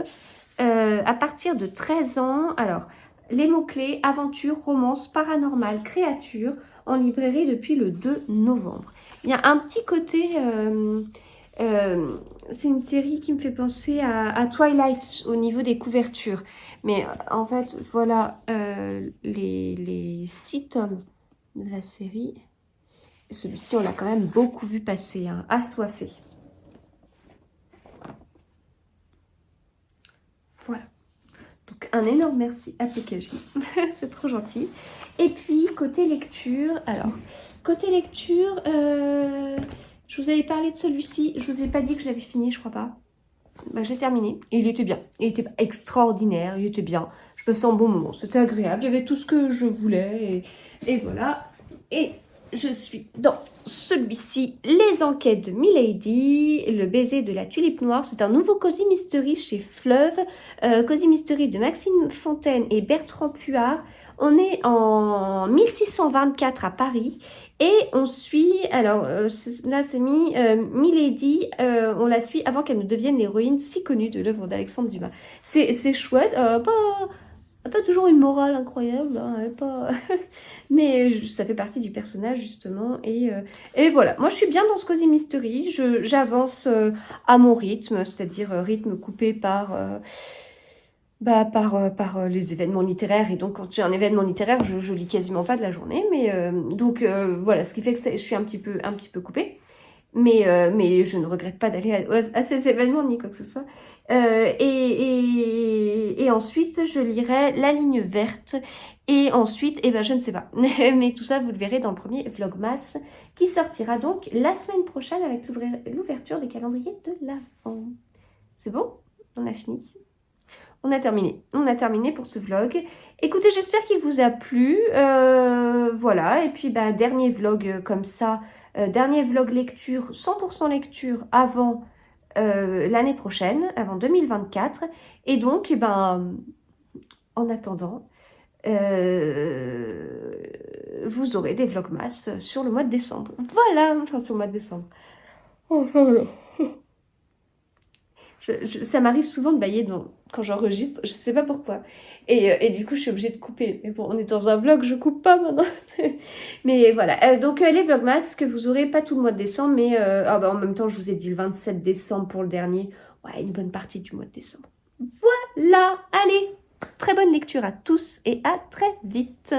à partir de 13 ans. Alors, les mots-clés, aventure, romance, paranormal, créature, en librairie depuis le 2 novembre. Il y a un petit côté... c'est une série qui me fait penser à Twilight au niveau des couvertures. Mais en fait, voilà les 6 tomes de la série. Celui-ci, on l'a quand même beaucoup vu passer, hein, assoiffé. Voilà. Donc, un énorme merci à PKJ. C'est trop gentil. Et puis, côté lecture, alors, côté lecture, je vous avais parlé de celui-ci. Je vous ai pas dit que je l'avais fini, je crois pas. Bah, j'ai terminé. Et il était bien. Il était extraordinaire. Il était bien. Je passais un bon moment. C'était agréable. Il y avait tout ce que je voulais. Et voilà. Et je suis dans celui-ci, Les enquêtes de Milady, le baiser de la tulipe noire. C'est un nouveau Cozy Mystery chez Fleuve. Cozy Mystery de Maxime Fontaine et Bertrand Puard. On est en 1624 à Paris. Et on suit, alors là c'est mis Milady, on la suit avant qu'elle ne devienne l'héroïne si connue de l'œuvre d'Alexandre Dumas. C'est chouette, pas toujours une morale incroyable, hein, pas... mais ça fait partie du personnage justement. Et voilà, moi je suis bien dans ce Cozy Mystery, j'avance à mon rythme, c'est-à-dire rythme coupé par les événements littéraires. Et donc quand j'ai un événement littéraire, je lis quasiment pas de la journée. Mais voilà, ce qui fait que je suis un petit peu coupée. Mais je ne regrette pas d'aller à ces événements ni quoi que ce soit. Et ensuite, je lirai La Ligne Verte. Et ensuite, je ne sais pas. Mais tout ça, vous le verrez dans le premier Vlogmas qui sortira donc la semaine prochaine avec l'ouverture des calendriers de l'Avent. C'est bon? On a fini. On a terminé pour ce vlog. Écoutez, j'espère qu'il vous a plu. Voilà, et puis dernier vlog comme ça. Dernier vlog lecture, 100% lecture avant l'année prochaine, avant 2024. Et donc, en attendant, vous aurez des vlogmas sur le mois de décembre. Voilà, enfin sur le mois de décembre. Oh là là. Ça m'arrive souvent de bailler quand j'enregistre, je sais pas pourquoi. Et du coup, je suis obligée de couper. Mais bon, on est dans un vlog, je coupe pas maintenant. Mais voilà, donc les vlogmas que vous aurez, pas tout le mois de décembre, mais en même temps, je vous ai dit le 27 décembre pour le dernier. Ouais, une bonne partie du mois de décembre. Voilà, allez, très bonne lecture à tous et à très vite.